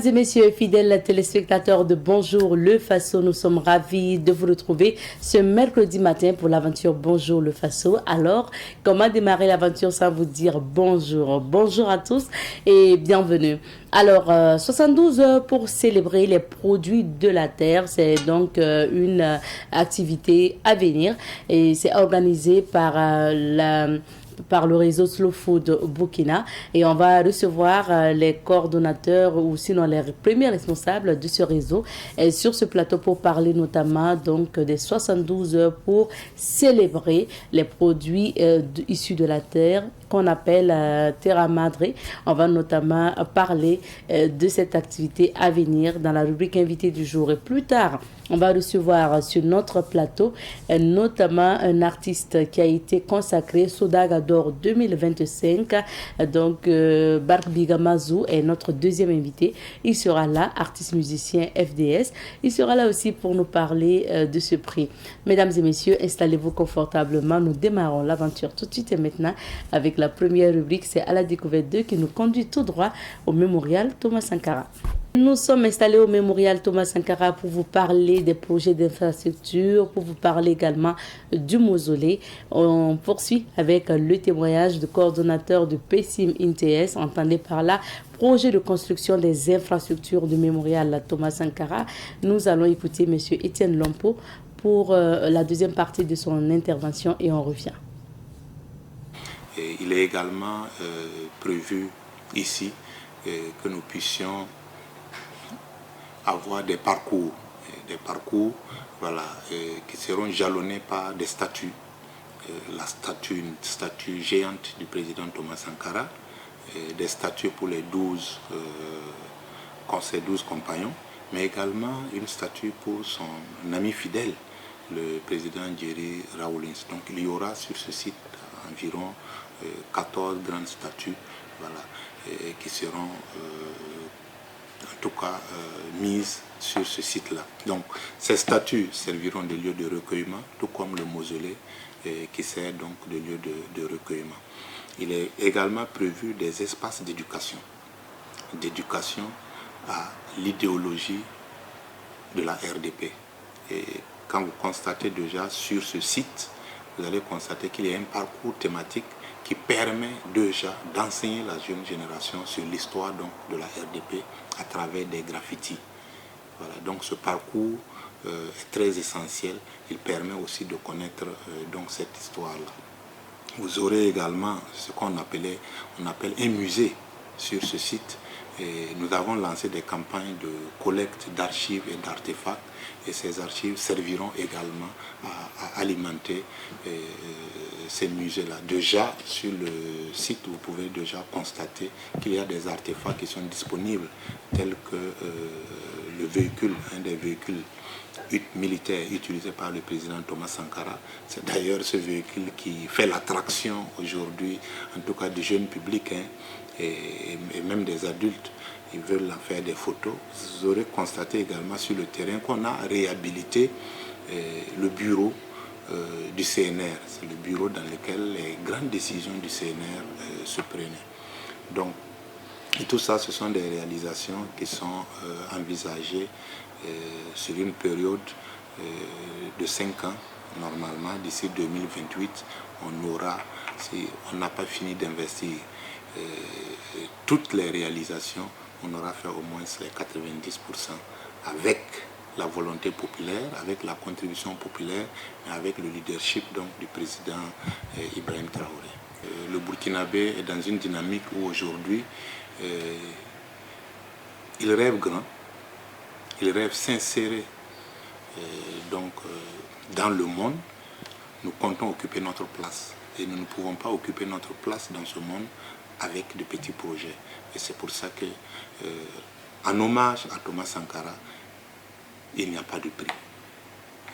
Mesdames et messieurs, fidèles téléspectateurs de Bonjour le Faso, nous sommes ravis de vous retrouver ce mercredi matin pour l'aventure Bonjour le Faso. Alors, comment démarrer l'aventure sans vous dire bonjour? Bonjour à tous et bienvenue. Alors, 72 heures pour célébrer les produits de la terre, c'est donc une activité à venir et c'est organisé par par le réseau Slow Food Burkina et on va recevoir les coordonnateurs ou sinon les premiers responsables de ce réseau sur ce plateau pour parler notamment donc des 72 heures pour célébrer les produits issus de la terre qu'on appelle Terra Madre. On va notamment parler de cette activité à venir dans la rubrique invité du jour et plus tard on va recevoir sur notre plateau notamment un artiste qui a été consacré Sodaga d'Or 2025. Donc, Bark Bigamazou est notre deuxième invité. Il sera là, artiste musicien FDS. Il sera là aussi pour nous parler de ce prix. Mesdames et messieurs, installez-vous confortablement. Nous démarrons l'aventure tout de suite et maintenant avec la première rubrique. C'est à la découverte d'eux qui nous conduit tout droit au mémorial Thomas Sankara. Nous sommes installés au mémorial Thomas Sankara pour vous parler des projets d'infrastructure, pour vous parler également du mausolée. On poursuit avec le témoignage du coordonnateur de PSIM INTS, entendez par là projet de construction des infrastructures du mémorial Thomas Sankara. Nous allons écouter M. Étienne Lompo pour la deuxième partie de son intervention et on revient. Et il est également prévu ici que nous puissions avoir des parcours voilà, qui seront jalonnés par des statues. Une statue géante du président Thomas Sankara, des statues pour les 12 compagnons, mais également une statue pour son ami fidèle, le président Jerry Rawlings. Donc il y aura sur ce site environ 14 grandes statues voilà, qui seront en tout cas mises sur ce site-là. Donc ces statues serviront de lieu de recueillement, tout comme le mausolée qui sert donc de lieu de recueillement. Il est également prévu des espaces d'éducation à l'idéologie de la RDP. Et quand vous constatez déjà sur ce site, vous allez constater qu'il y a un parcours thématique qui permet déjà d'enseigner la jeune génération sur l'histoire donc de la RDP à travers des graffitis. Voilà, donc ce parcours est très essentiel. Il permet aussi de connaître donc cette histoire-là. Vous aurez également ce qu'on appelle un musée sur ce site. Et nous avons lancé des campagnes de collecte d'archives et d'artefacts et ces archives serviront également à alimenter ces musées-là. Déjà sur le site, vous pouvez déjà constater qu'il y a des artefacts qui sont disponibles tels que le véhicule, un des véhicules militaires utilisés par le président Thomas Sankara. C'est d'ailleurs ce véhicule qui fait l'attraction aujourd'hui, en tout cas du jeune public, et même des adultes. Ils veulent en faire des photos. Vous aurez constaté également sur le terrain qu'on a réhabilité le bureau du CNR. C'est le bureau dans lequel les grandes décisions du CNR se prenaient. Donc, et tout ça, ce sont des réalisations qui sont envisagées sur une période de 5 ans. Normalement, d'ici 2028, on aura, si on n'a pas fini d'investir toutes les réalisations, on aura fait au moins les 90% avec la volonté populaire, avec la contribution populaire, mais avec le leadership donc, du président Ibrahim Traoré. Le Burkinabé est dans une dynamique où aujourd'hui, il rêve grand, il rêve s'insérer dans le monde. Nous comptons occuper notre place et nous ne pouvons pas occuper notre place dans ce monde avec de petits projets. Et c'est pour ça que, en hommage à Thomas Sankara, il n'y a pas de prix.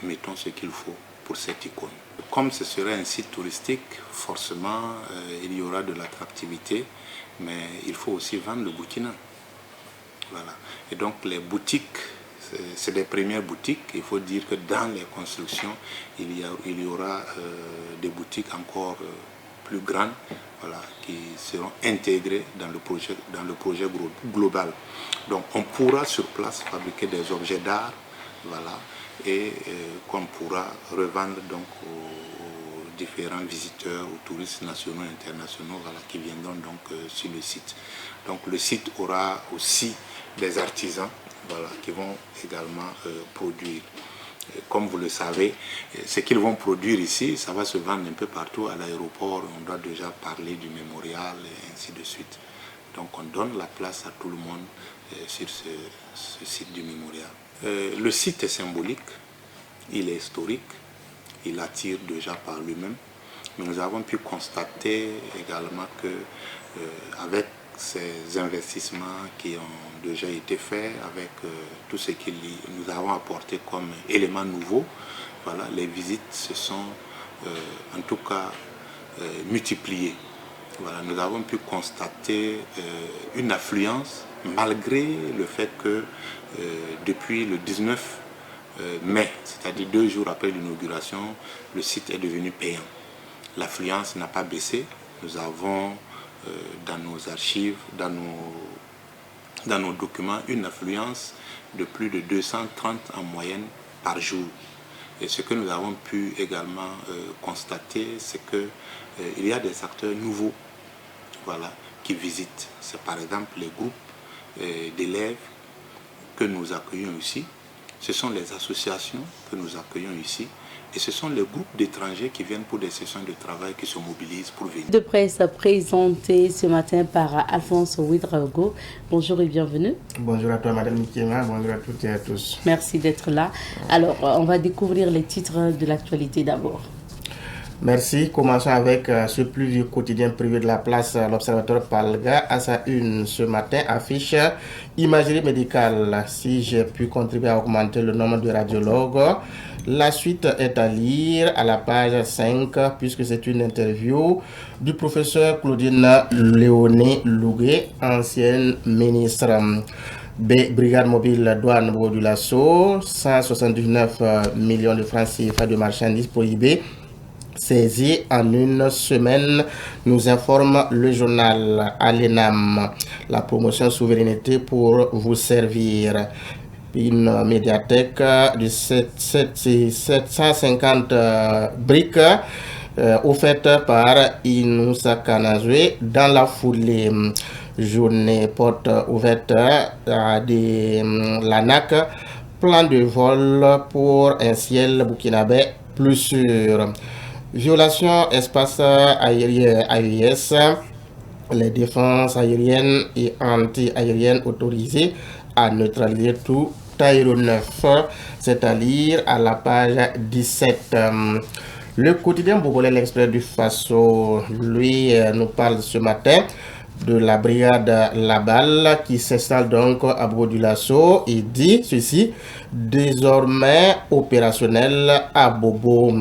Mettons ce qu'il faut pour cette icône. Comme ce serait un site touristique, forcément, il y aura de l'attractivité, mais il faut aussi vendre le Burkina. Voilà. Et donc les boutiques, c'est les premières boutiques. Il faut dire que dans les constructions, il y aura des boutiques encore plus grandes, voilà, qui seront intégrées dans le projet global. Donc on pourra sur place fabriquer des objets d'art, voilà, et qu'on pourra revendre donc aux différents visiteurs, aux touristes nationaux et internationaux, voilà, qui viendront donc sur le site. Donc le site aura aussi des artisans, voilà, qui vont également produire. Comme vous le savez, ce qu'ils vont produire ici, ça va se vendre un peu partout à l'aéroport. On doit déjà parler du mémorial et ainsi de suite. Donc on donne la place à tout le monde sur ce site du mémorial. Le site est symbolique, il est historique, il attire déjà par lui-même. Mais nous avons pu constater également que avec ces investissements qui ont déjà été faits, avec tout ce que nous avons apporté comme éléments nouveaux, voilà, les visites se sont en tout cas multipliées. Voilà, nous avons pu constater une affluence malgré le fait que depuis le 19 mai, c'est-à-dire 2 jours après l'inauguration, le site est devenu payant. L'affluence n'a pas baissé. Nous avons dans nos archives, dans nos documents, une affluence de plus de 230 en moyenne par jour. Et ce que nous avons pu également constater, c'est qu'il y a des acteurs nouveaux, voilà, qui visitent. C'est par exemple les groupes d'élèves que nous accueillons ici. Ce sont les associations que nous accueillons ici. Et ce sont les groupes d'étrangers qui viennent pour des sessions de travail qui se mobilisent pour venir. De presse présentée ce matin par Alphonse Ouedraogo. Bonjour et bienvenue. Bonjour à toi, Madame Nikema. Bonjour à toutes et à tous. Merci d'être là. Alors, on va découvrir les titres de l'actualité d'abord. Merci. Commençons avec ce plus vieux quotidien privé de la place, l'Observateur Palga, à sa une ce matin, affiche imagerie médicale. Si j'ai pu contribuer à augmenter le nombre de radiologues, la suite est à lire à la page 5, puisque c'est une interview du professeur Claudine Léoné Lougué, ancienne ministre. Brigade mobile douane du Lasso, 179 millions de francs CFA de marchandises prohibées saisi en une semaine, nous informe le journal Alenam. La promotion souveraineté pour vous servir. Une médiathèque de 750 briques offerte par Inoussa Kanazwe dans la foulée. Journée porte ouverte à l'ANAC. Plan de vol pour un ciel burkinabé plus sûr. Violation espace aérien AES, les défenses aériennes et anti-aériennes autorisées à neutraliser tout aéronef. C'est à lire à la page 17. Le quotidien Bogolais L'Express du Faso, lui, nous parle ce matin de la brigade Laballe qui s'installe donc à Bobo du Lasso et dit ceci: désormais opérationnel à Bobo.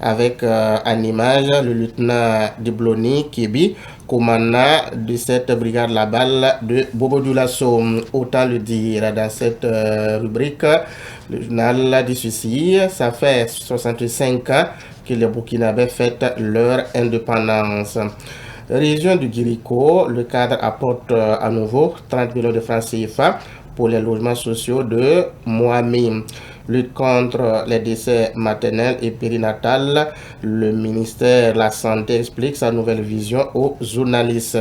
Avec en image le lieutenant Dibloni Kébi, commandant de cette brigade Laballe de Bobo du Lasso. Autant le dire dans cette rubrique, le journal dit ceci: ça fait 65 ans que les Burkinabés fêtent leur indépendance. Région du Guirico, le cadre apporte à nouveau 30 millions de francs CFA pour les logements sociaux de Moami. Lutte contre les décès maternels et périnatales, le ministère de la Santé explique sa nouvelle vision aux journalistes.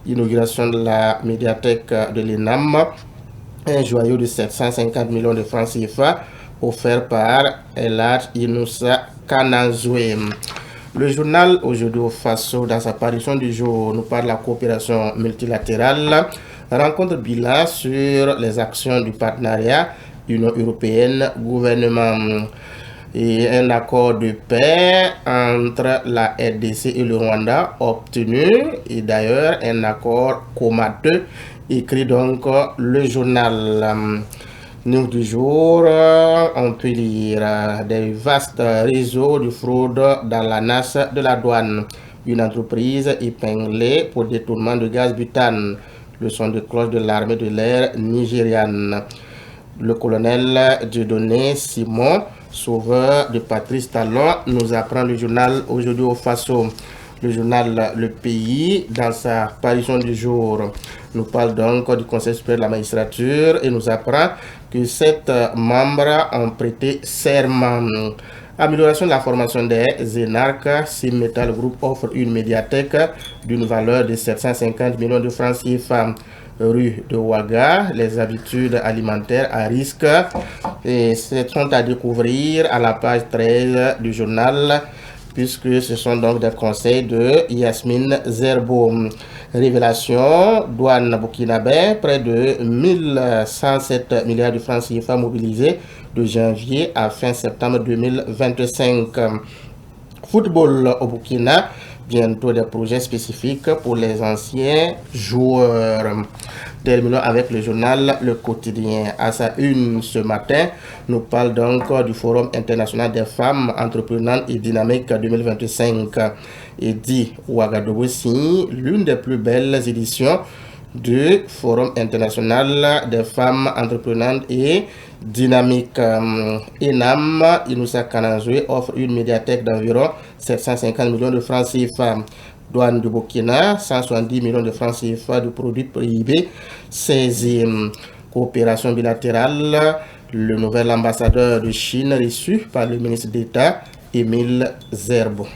Inauguration de la médiathèque de l'ENAM, un joyau de 750 millions de francs CFA offert par Elhadj Inoussa Kanazwe. Le journal Aujourd'hui au Faso, dans sa parution du jour, nous parle de la coopération multilatérale, rencontre bilan sur les actions du partenariat Union européenne, gouvernement, et un accord de paix entre la RDC et le Rwanda obtenu, et d'ailleurs un accord comateux, écrit donc le journal. News du jour, on peut lire des vastes réseaux de fraude dans la NAS de la douane. Une entreprise épinglée pour détournement de gaz butane. Le son de cloche de l'armée de l'air nigériane. Le colonel Dieudonné Simon, sauveur de Patrice Talon, nous apprend le journal Aujourd'hui au Faso. le journal Le Pays, dans sa parution du jour, nous parle donc du Conseil supérieur de la magistrature et nous apprend que 7 membres ont prêté serment. Amélioration de la formation des énarques, Metal Group offre une médiathèque d'une valeur de 750 millions de francs CFA. Rue de Ouaga, les habitudes alimentaires à risque et sont à découvrir à la page 13 du journal, puisque ce sont donc des conseils de Yasmine Zerbo. Révélation, douane burkinabé, près de 1107 milliards de francs CFA mobilisés de janvier à fin septembre 2025. Football au Burkina, bientôt des projets spécifiques pour les anciens joueurs. Terminons avec le journal Le Quotidien. À sa une ce matin, nous parle donc du Forum international des femmes entreprenantes et dynamiques 2025. Et dit Ouagadougou signe l'une des plus belles éditions du Forum international des femmes entreprenantes et dynamiques. ENAM, Inoussa Kanazoué, offre une médiathèque d'environ 750 millions de francs CFA. Douane du Burkina, 170 millions de francs CFA de produits prohibés saisis. Coopération bilatérale, le nouvel ambassadeur de Chine reçu par le ministre d'État, Émile Zerbo.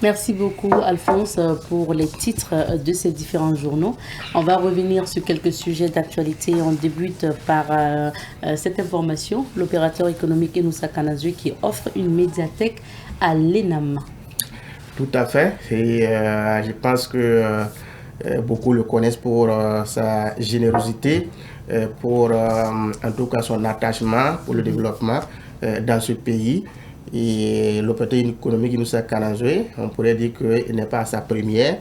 Merci beaucoup Alphonse pour les titres de ces différents journaux. On va revenir sur quelques sujets d'actualité. On débute par cette information. L'opérateur économique Inoussa Kanazoué qui offre une médiathèque à l'ENAM. Tout à fait. Et je pense que beaucoup le connaissent pour sa générosité, pour en tout cas son attachement pour le développement dans ce pays. Et l'opérateur économique Inoussa Kanazoué, on pourrait dire qu'il n'est pas à sa première.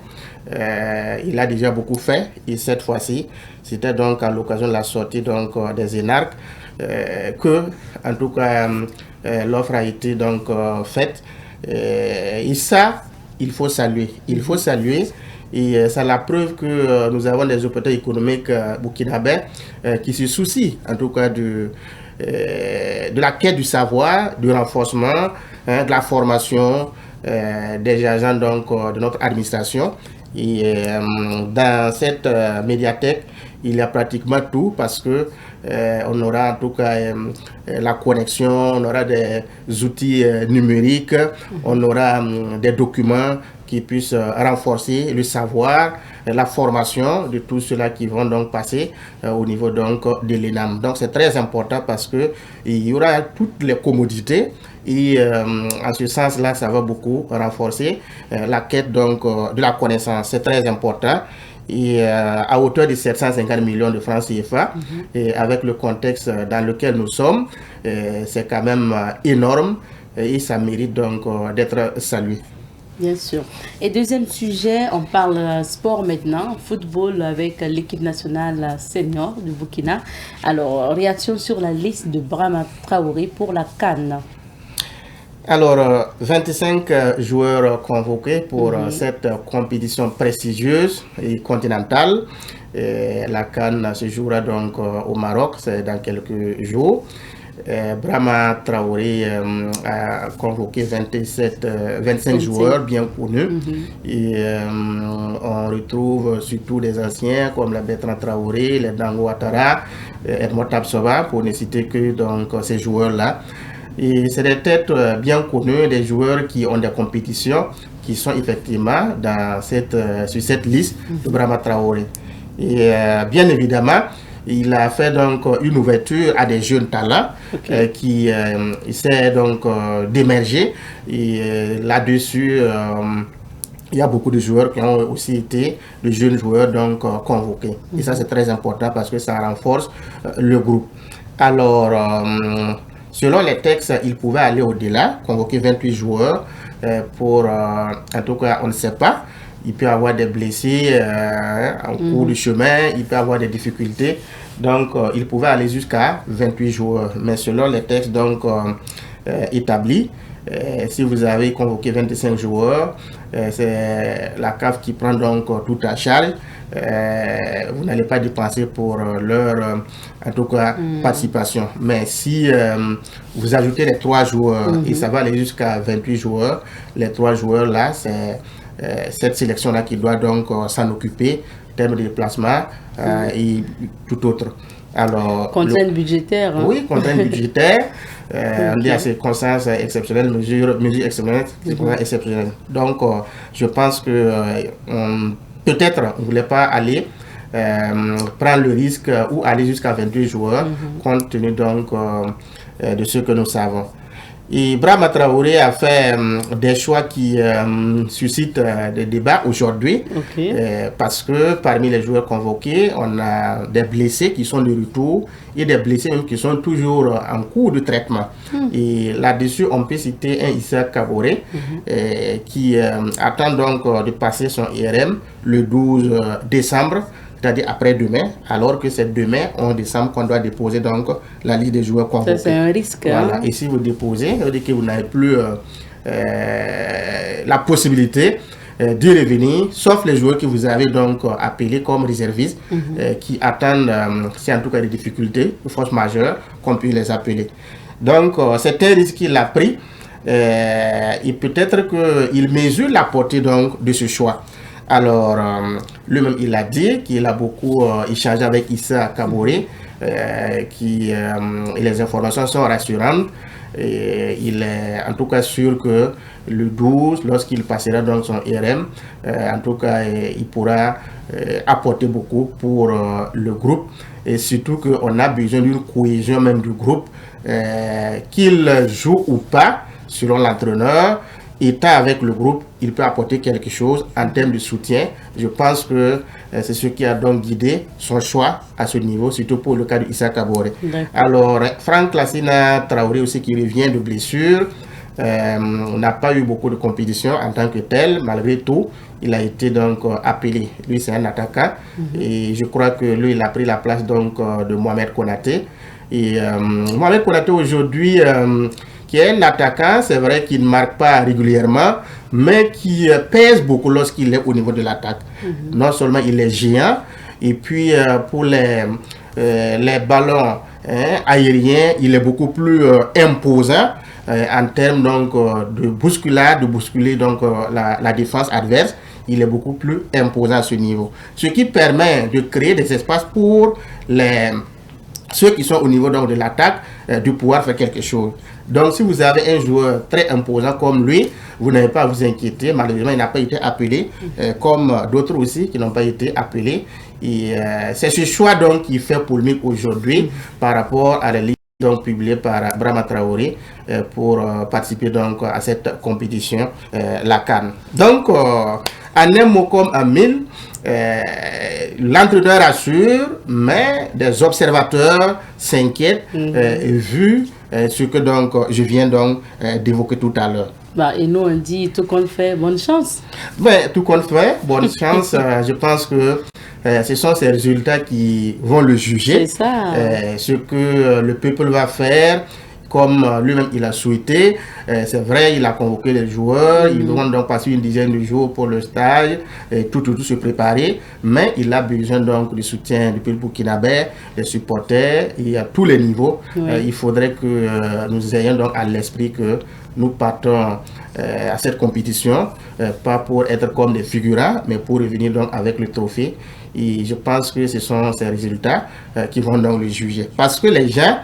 Il a déjà beaucoup fait et cette fois-ci, c'était donc à l'occasion de la sortie donc, des énarques que, en tout cas, l'offre a été donc faite. Et ça, il faut saluer. Il faut saluer. Et c'est la preuve que nous avons des opérateurs économiques burkinabés qui se soucient, en tout cas, de la quête du savoir, du renforcement, de la formation des agents donc, de notre administration. Et dans cette médiathèque, il y a pratiquement tout parce que on aura en tout cas la connexion, on aura des outils numériques, on aura des documents qui puissent renforcer le savoir, la formation de tous ceux-là qui vont donc passer au niveau donc de l'ENAM. Donc c'est très important parce que il y aura toutes les commodités et en ce sens-là, ça va beaucoup renforcer la quête donc de la connaissance. C'est très important. Et à hauteur de 750 millions de francs CFA, et avec le contexte dans lequel nous sommes, c'est quand même énorme et ça mérite donc d'être salué. Bien sûr. Et deuxième sujet, on parle sport maintenant, football avec l'équipe nationale senior du Burkina. Alors, réaction sur la liste de Brahma Traoré pour la CAN. Alors, 25 joueurs convoqués pour cette compétition prestigieuse et continentale. Et la CAN se jouera donc au Maroc, c'est dans quelques jours. Brahma Traoré a convoqué 25 joueurs bien connus. Et on retrouve surtout des anciens comme la Bertrand Traoré, les Dango Ouattara, Edmond Tabsoba, pour ne citer que donc, ces joueurs-là. Et c'est des têtes bien connues, des joueurs qui ont des compétitions, qui sont effectivement dans sur cette liste de Brahma Traoré. Et bien évidemment, il a fait donc une ouverture à des jeunes talents qui essaient donc d'émerger. Et là-dessus, il y a beaucoup de joueurs qui ont aussi été de jeunes joueurs donc convoqués. Et ça, c'est très important parce que ça renforce le groupe. Alors, selon les textes, il pouvait aller au-delà, convoquer 28 joueurs pour, en tout cas, on ne sait pas. Il peut y avoir des blessés en cours du chemin, il peut y avoir des difficultés. Donc, il pouvait aller jusqu'à 28 joueurs. Mais selon les textes donc, établis, Si vous avez convoqué 25 joueurs, c'est la CAF qui prend donc tout à charge. Vous n'allez pas dépenser pour leur en tout cas participation. Mais si vous ajoutez les 3 joueurs et ça va aller jusqu'à 28 joueurs, les 3 joueurs là, c'est cette sélection là qui doit donc s'en occuper en termes de déplacement et tout autre. Alors, contrainte budgétaire. Hein? Oui, contrainte budgétaire. On dit à circonstances exceptionnelles, mesures exceptionnelles, exceptionnelles. Donc, je pense que peut-être on ne voulait pas aller prendre le risque ou aller jusqu'à 28 joueurs, compte tenu donc de ce que nous savons. Et Brahma Traoré a fait des choix qui suscitent des débats aujourd'hui, parce que parmi les joueurs convoqués, on a des blessés qui sont de retour et des blessés même qui sont toujours en cours de traitement. Et là-dessus, on peut citer un Issa Kaboré qui attend donc de passer son IRM le 12 décembre. C'est-à-dire après-demain, alors que c'est demain, en décembre, qu'on doit déposer donc la liste des joueurs convoqués. Ça, c'est un risque. Voilà. Hein? Et si vous déposez, ça veut dire que vous n'avez plus la possibilité de revenir, sauf les joueurs que vous avez donc appelés comme réservistes, qui attendent, c'est en tout cas des difficultés, de force majeure, qu'on puisse les appeler. Donc, c'est un risque qu'il a pris, et peut-être qu'il mesure la portée donc de ce choix. Alors, lui-même, il a dit qu'il a beaucoup échangé avec Issa Kaboré, et les informations sont rassurantes. Et il est en tout cas sûr que le 12, lorsqu'il passera dans son IRM, en tout cas, il pourra apporter beaucoup pour le groupe. Et surtout qu'on a besoin d'une cohésion même du groupe, qu'il joue ou pas, selon l'entraîneur. Étant avec le groupe, il peut apporter quelque chose en termes de soutien. Je pense que c'est ce qui a donc guidé son choix à ce niveau, surtout pour le cas de Issa Kaboré. Alors, Franck Lassina Traoré aussi qui revient de blessure, n'a pas eu beaucoup de compétition en tant que tel. Malgré tout, il a été donc appelé. Lui, c'est un attaquant et je crois que lui, il a pris la place donc de Mohamed Konaté. Et Mohamed Konaté aujourd'hui, qui est un attaquant, c'est vrai qu'il ne marque pas régulièrement, mais qui pèse beaucoup lorsqu'il est au niveau de l'attaque. Non seulement il est géant, et puis pour les ballons aériens, il est beaucoup plus imposant en termes donc, de bousculade, de bousculer donc, la défense adverse. Il est beaucoup plus imposant à ce niveau. Ce qui permet de créer des espaces pour ceux qui sont au niveau donc, de l'attaque, de pouvoir faire quelque chose. Donc, si vous avez un joueur très imposant comme lui, vous n'avez pas à vous inquiéter. Malheureusement, il n'a pas été appelé, comme d'autres aussi qui n'ont pas été appelés. Et c'est ce choix donc qui fait polémique aujourd'hui par rapport à la liste donc publiée par Brahma Traoré pour participer donc à cette compétition, la CAN. Donc, en un mot comme en mille, l'entraîneur assure, mais des observateurs s'inquiètent vu ce que donc je viens donc d'évoquer tout à l'heure. Bah, et nous on dit tout compte fait, bonne chance. Ben, tout compte fait, bonne chance. Je pense que ce sont ces résultats qui vont le juger. C'est ça. Ce que le peuple va faire, comme lui-même il a souhaité. C'est vrai, il a convoqué les joueurs, ils vont donc passer une dizaine de jours pour le stage, et tout se préparer, mais il a besoin donc du soutien du peuple burkinabé, des supporters, et à tous les niveaux. Il faudrait que nous ayons donc à l'esprit que nous partons à cette compétition, pas pour être comme des figurants, mais pour revenir donc avec le trophée. Et je pense que ce sont ces résultats qui vont donc le juger. Parce que les gens,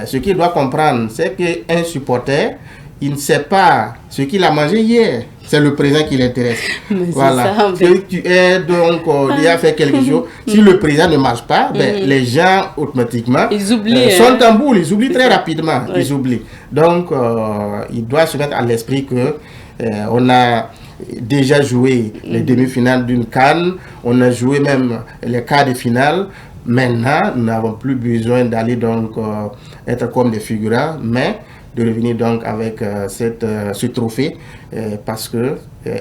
ce qu'ils doivent comprendre, c'est qu'un supporter, il ne sait pas ce qu'il a mangé hier. C'est le présent qui l'intéresse. Voilà. Ça, en fait. Si tu es donc il a fait quelque chose. Si le président ne marche pas, ben, les gens automatiquement ils oublient, sont en boule. Ils oublient très rapidement. Oui. Ils oublient. Donc, il doit se mettre à l'esprit que on a déjà joué les demi-finales d'une CAN. On a joué même les quarts de finale. Maintenant, nous n'avons plus besoin d'aller donc être comme des figurants, mais de revenir donc avec ce trophée parce que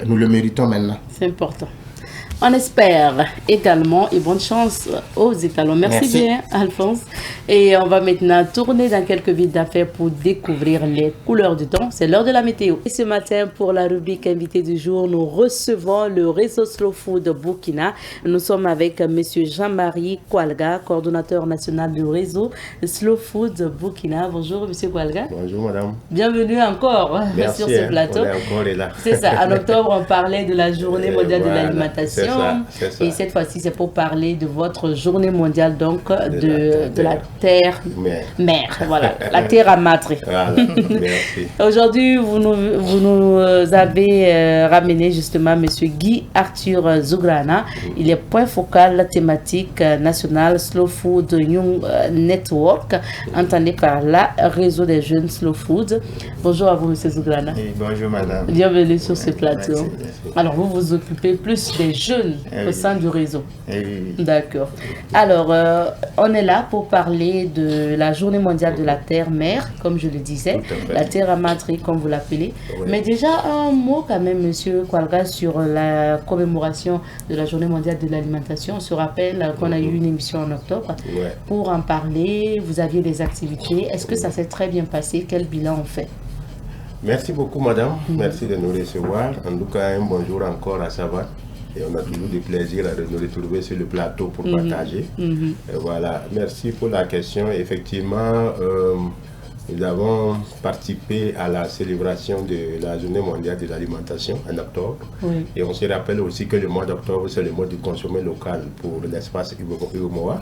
nous le méritons maintenant. C'est important. On espère également et bonne chance aux étalons. Merci bien, Alphonse. Et on va maintenant tourner dans quelques villes d'affaires pour découvrir les couleurs du temps. C'est l'heure de la météo. Et ce matin, pour la rubrique invité du jour, nous recevons le réseau Slow Food Burkina. Nous sommes avec M. Jean-Marie Koualga, coordonnateur national du réseau Slow Food Burkina. Bonjour, M. Koualga. Bonjour, madame. Bienvenue encore Merci, sur ce plateau. On est encore là. C'est ça. En octobre, on parlait de la journée mondiale de l'alimentation. C'est ça. Et cette fois-ci, c'est pour parler de votre journée mondiale donc de la terre mère. Voilà, la terre à matri. Voilà, merci. Aujourd'hui, vous nous avez ramené justement M. Guy Arthur Zougrana. Il est point focal thématique national Slow Food Young Network, entendu par la réseau des jeunes Slow Food. Bonjour à vous, M. Zougrana. Bonjour, madame. Bienvenue sur ce plateau. Merci. Alors, vous vous occupez plus des jeunes au sein du réseau. Oui. D'accord. Alors, on est là pour parler de la journée mondiale de la terre-mère, comme je le disais, la terre à matri, comme vous l'appelez. Oui. Mais déjà, un mot quand même, Monsieur Koualga, sur la commémoration de la journée mondiale de l'alimentation. On se rappelle qu'on a eu une émission en octobre. Ouais. Pour en parler, vous aviez des activités. Est-ce que ça s'est très bien passé? Quel bilan on fait? Merci beaucoup, madame. Merci de nous recevoir. En tout cas, un bonjour encore à Savat. Et on a toujours du plaisir à nous retrouver sur le plateau pour partager. Et voilà, merci pour la question. Effectivement, nous avons participé à la célébration de la journée mondiale de l'alimentation en octobre. Oui. Et on se rappelle aussi que le mois d'octobre, c'est le mois du consommer local pour l'espace Umoa.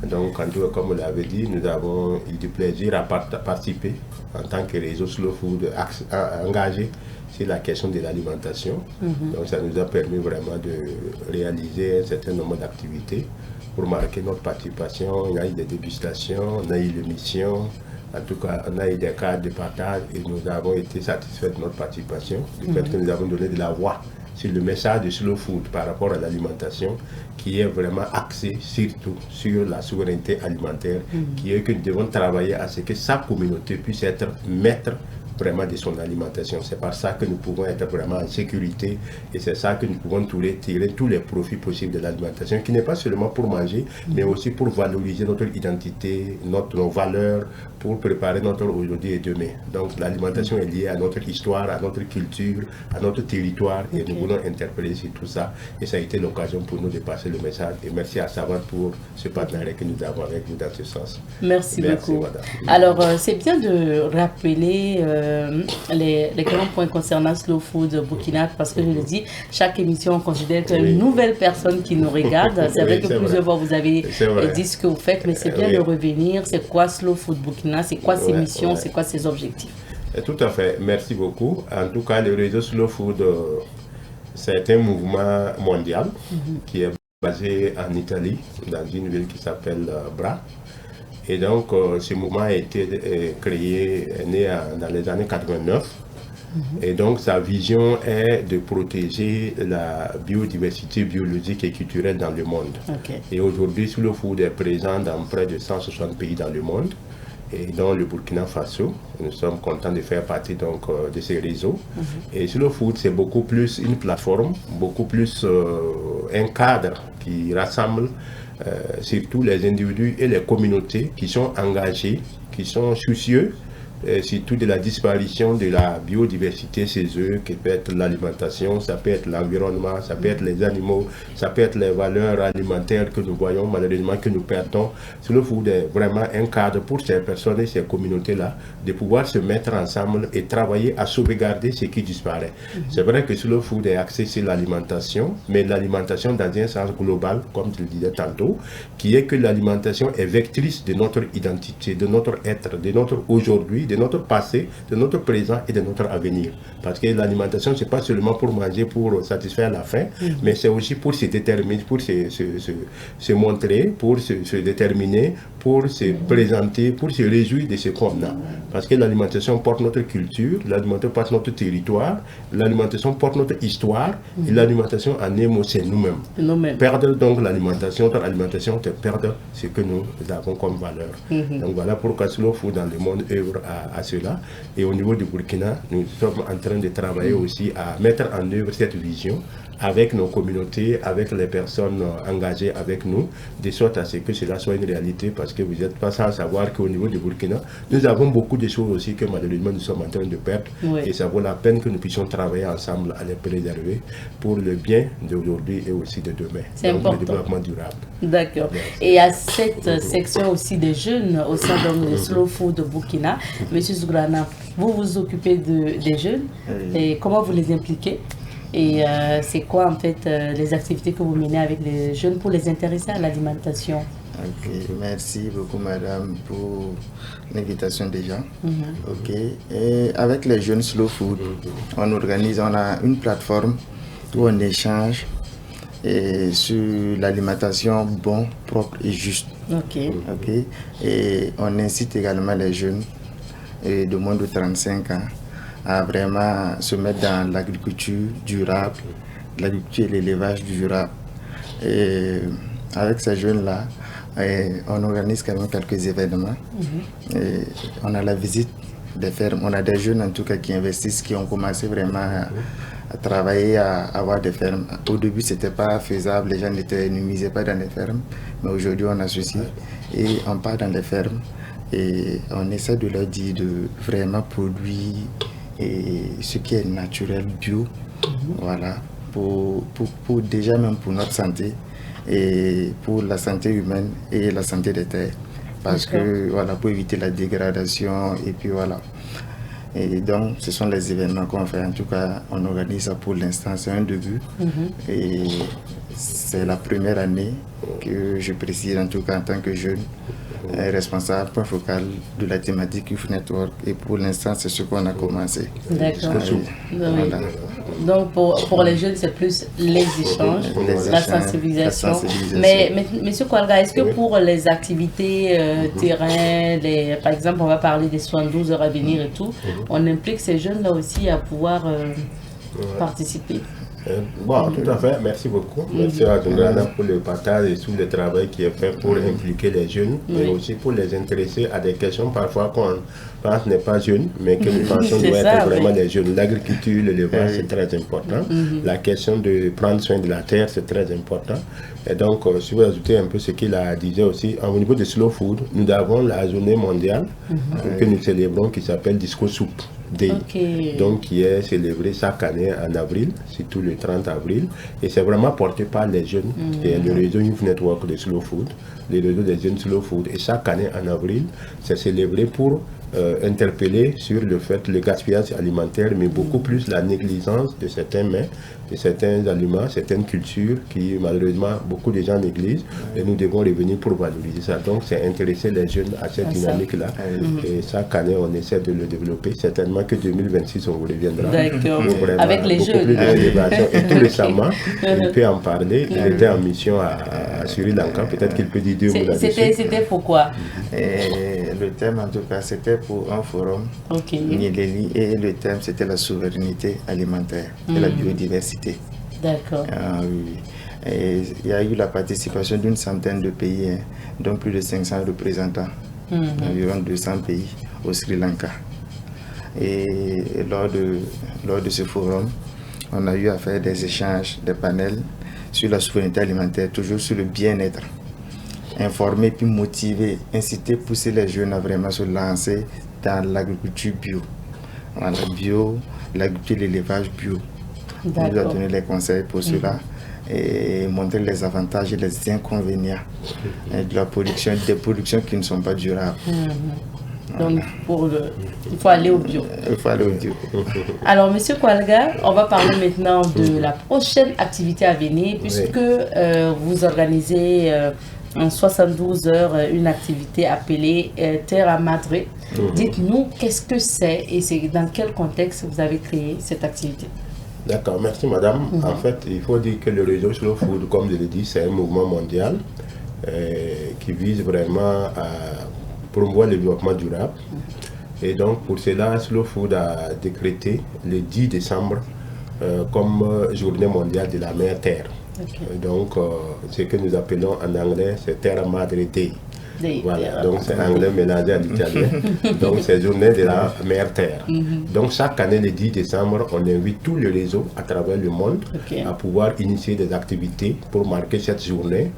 Donc, comme vous l'avez dit, nous avons eu du plaisir à participer en tant que réseau Slow Food engagé sur la question de l'alimentation. Donc, ça nous a permis vraiment de réaliser un certain nombre d'activités pour marquer notre participation. On a eu des dégustations, on a eu l'émission. En tout cas, on a eu des cadres de partage et nous avons été satisfaits de notre participation, du fait que nous avons donné de la voix sur le message de Slow Food par rapport à l'alimentation, qui est vraiment axé surtout sur la souveraineté alimentaire, qui est que nous devons travailler à ce que sa communauté puisse être maître vraiment de son alimentation. C'est par ça que nous pouvons être vraiment en sécurité et c'est ça que nous pouvons tirer tous les profits possibles de l'alimentation, qui n'est pas seulement pour manger, mais aussi pour valoriser notre identité, nos valeurs, pour préparer notre aujourd'hui et demain. Donc l'alimentation est liée à notre histoire, à notre culture, à notre territoire et nous voulons interpeller sur tout ça et ça a été l'occasion pour nous de passer le message et merci à Savat pour ce partenariat que nous avons avec vous dans ce sens. Merci beaucoup. Madame. Alors c'est bien de rappeler les grands points concernant Slow Food Burkina parce que je le dis, chaque émission on considère qu'il y a une nouvelle personne qui nous regarde. C'est vrai que plusieurs fois vous avez dit ce que vous faites, mais c'est bien de revenir. C'est quoi Slow Food Burkina? C'est quoi ses missions? C'est quoi ses objectifs? Tout à fait, merci beaucoup. En tout cas, le réseau Slow Food, c'est un mouvement mondial qui est basé en Italie, dans une ville qui s'appelle Bra. Et donc, ce mouvement a été né dans les années 89. Et donc, sa vision est de protéger la biodiversité biologique et culturelle dans le monde. Et aujourd'hui, Slow Food est présent dans près de 160 pays dans le monde. Et dans le Burkina Faso, nous sommes contents de faire partie donc, de ces réseaux. Et Slow Food, c'est beaucoup plus une plateforme, beaucoup plus un cadre qui rassemble surtout les individus et les communautés qui sont engagés, qui sont soucieux surtout de la disparition de la biodiversité chez eux, qui peut être l'alimentation, ça peut être l'environnement, ça peut être les animaux, ça peut être les valeurs alimentaires que nous voyons malheureusement que nous perdons. Slow Food est vraiment un cadre pour ces personnes et ces communautés-là de pouvoir se mettre ensemble et travailler à sauvegarder ce qui disparaît. C'est vrai que Slow Food est axé sur l'alimentation, mais l'alimentation dans un sens global, comme je le disais tantôt, qui est que l'alimentation est vectrice de notre identité, de notre être, de notre aujourd'hui, de notre passé, de notre présent et de notre avenir. Parce que l'alimentation, ce n'est pas seulement pour manger, pour satisfaire la faim, mais c'est aussi pour se déterminer, pour se montrer, pour se déterminer, pour se présenter, pour se réjouir de ce qu'on a. Parce que l'alimentation porte notre culture, l'alimentation porte notre territoire, l'alimentation porte notre histoire, et l'alimentation en un mot, c'est nous-mêmes. Perdre donc l'alimentation, notre alimentation, c'est perdre ce que nous avons comme valeur. Donc voilà pourquoi Slow Food dans le monde œuvre à cela. Et au niveau du Burkina, nous sommes en train de travailler aussi à mettre en œuvre cette vision, avec nos communautés, avec les personnes engagées avec nous, de sorte à ce que cela soit une réalité, parce que vous n'êtes pas sans savoir qu'au niveau du Burkina, nous avons beaucoup de choses aussi que malheureusement nous sommes en train de perdre, et ça vaut la peine que nous puissions travailler ensemble à les préserver pour le bien d'aujourd'hui et aussi de demain. C'est important. Le développement durable. D'accord. Et il y a cette section aussi des jeunes au sein de Slow Food de Burkina. Monsieur Zougrana, vous vous occupez des jeunes, et comment vous les impliquez? Et c'est quoi en fait les activités que vous menez avec les jeunes pour les intéresser à l'alimentation? Ok, merci beaucoup madame pour l'invitation déjà. Ok, et avec les jeunes Slow Food, on a une plateforme où on échange sur l'alimentation bon, propre et juste. Ok. Ok, et on incite également les jeunes de moins de 35 ans à vraiment se mettre dans l'agriculture durable, l'agriculture et l'élevage durable. Et avec ces jeunes-là, on organise quand même quelques événements. Et on a la visite des fermes. On a des jeunes en tout cas qui investissent, qui ont commencé vraiment à travailler, à avoir des fermes. Au début, ce n'était pas faisable, les gens ne misaient pas dans les fermes. Mais aujourd'hui, on associe et on part dans les fermes. Et on essaie de leur dire de vraiment produire ce qui est naturel, bio, voilà, pour déjà même pour notre santé et pour la santé humaine et la santé des terres, parce que voilà, pour éviter la dégradation et puis voilà. Et donc ce sont les événements qu'on fait. En tout cas, on organise ça pour l'instant, c'est un début et c'est la première année que je préside en tout cas en tant que jeune responsable point focal de la thématique Youth Network, et pour l'instant c'est ce qu'on a commencé. D'accord. Voilà. Donc pour les jeunes c'est plus les échanges, la sensibilisation. Mais monsieur Koualga, est-ce que pour les activités terrain, par exemple on va parler des 72 heures à venir et tout, on implique ces jeunes là aussi à pouvoir participer? Bon, tout à fait, merci beaucoup. Merci à Zougrana pour le partage et tout le travail qui est fait pour impliquer les jeunes, mais aussi pour les intéresser à des questions parfois qu'on pense n'est pas jeune, mais que nous pensons doit être vraiment les jeunes. L'agriculture, l'élevage, c'est très important. La question de prendre soin de la terre, c'est très important. Et donc, si vous ajoutez un peu ce qu'il a dit aussi, au niveau de Slow Food, nous avons la journée mondiale que nous célébrons qui s'appelle Disco Soup Day, donc qui est célébrée chaque année en avril, surtout le 30 avril, et c'est vraiment porté par les jeunes et le réseau Youth Network de Slow Food, le réseau des jeunes Slow Food, et chaque année en avril, c'est célébré pour interpeller sur le fait le gaspillage alimentaire, mais beaucoup plus la négligence de certains mets, de certains aliments, certaines cultures qui malheureusement beaucoup de gens négligent, et nous devons revenir pour valoriser ça. Donc c'est intéresser les jeunes à cette dynamique-là, et chaque année on essaie de le développer. Certainement que 2026 on vous reviendra. D'accord. Avec les jeunes. Et tout récemment, il peut en parler. Il était en mission à Sri Lanka, peut-être qu'il peut dire deux mots là-dessus. C'était pourquoi? Le thème en tout cas c'était pour un forum Nyeleli, et le thème c'était la souveraineté alimentaire et la biodiversité. D'accord. Oui. Et il y a eu la participation d'une centaine de pays, dont plus de 500 représentants, environ 200 pays au Sri Lanka. Et lors de ce forum, on a eu à faire des échanges, des panels sur la souveraineté alimentaire, toujours sur le bien-être. Informer puis motiver, inciter, pousser les jeunes à vraiment se lancer dans l'agriculture bio. Voilà, bio, l'agriculture, l'élevage bio. On nous a donné les conseils pour cela et montrer les avantages et les inconvénients de la production, des productions qui ne sont pas durables. Donc, il faut aller au bio. Il faut aller au bio. Alors, monsieur Koualga, on va parler maintenant de la prochaine activité à venir, puisque vous organisez en 72 heures une activité appelée Terra Madre. Dites-nous qu'est-ce que c'est et c'est dans quel contexte vous avez créé cette activité. D'accord, merci madame. En fait, il faut dire que le réseau Slow Food, comme je l'ai dit, c'est un mouvement mondial qui vise vraiment à promouvoir le développement durable. Et donc, pour cela, Slow Food a décrété le 10 décembre comme journée mondiale de la mère terre. Donc, ce que nous appelons en anglais, c'est Terra Madre Day. Voilà, donc c'est anglais mélangé à l'italien. Donc c'est journée de la mère terre. Donc chaque année, le 10 décembre, on invite tous les réseaux à travers le monde à pouvoir initier des activités pour marquer cette journée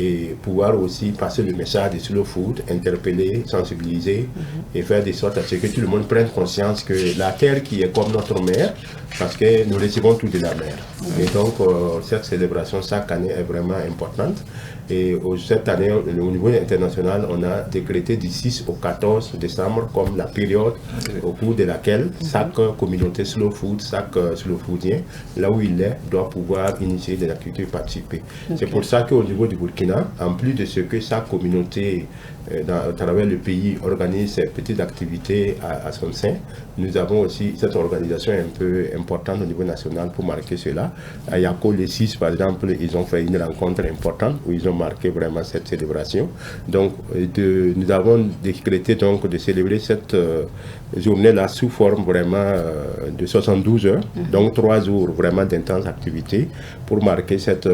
et pouvoir aussi passer le message de Slow Food, interpeller, sensibiliser et faire de sorte à ce que tout le monde prenne conscience que la terre qui est comme notre mère, parce que nous recevons tout de la mer. Et donc cette célébration chaque année est vraiment importante. Et cette année, au niveau international, on a décrété du 6 au 14 décembre comme la période au cours de laquelle chaque communauté slow food, chaque slow foodien, là où il est, doit pouvoir initier des activités et participer. C'est pour ça qu'au niveau du Burkina, en plus de ce que chaque communauté à travers le pays organise ces petites activités à son sein, nous avons aussi cette organisation un peu importante au niveau national pour marquer cela. À Yako, les 6, par exemple, ils ont fait une rencontre importante où ils ont marqué vraiment cette célébration. Donc, nous avons décrété donc de célébrer cette journée-là sous forme vraiment de 72 heures, donc 3 jours vraiment d'intenses activités pour marquer cette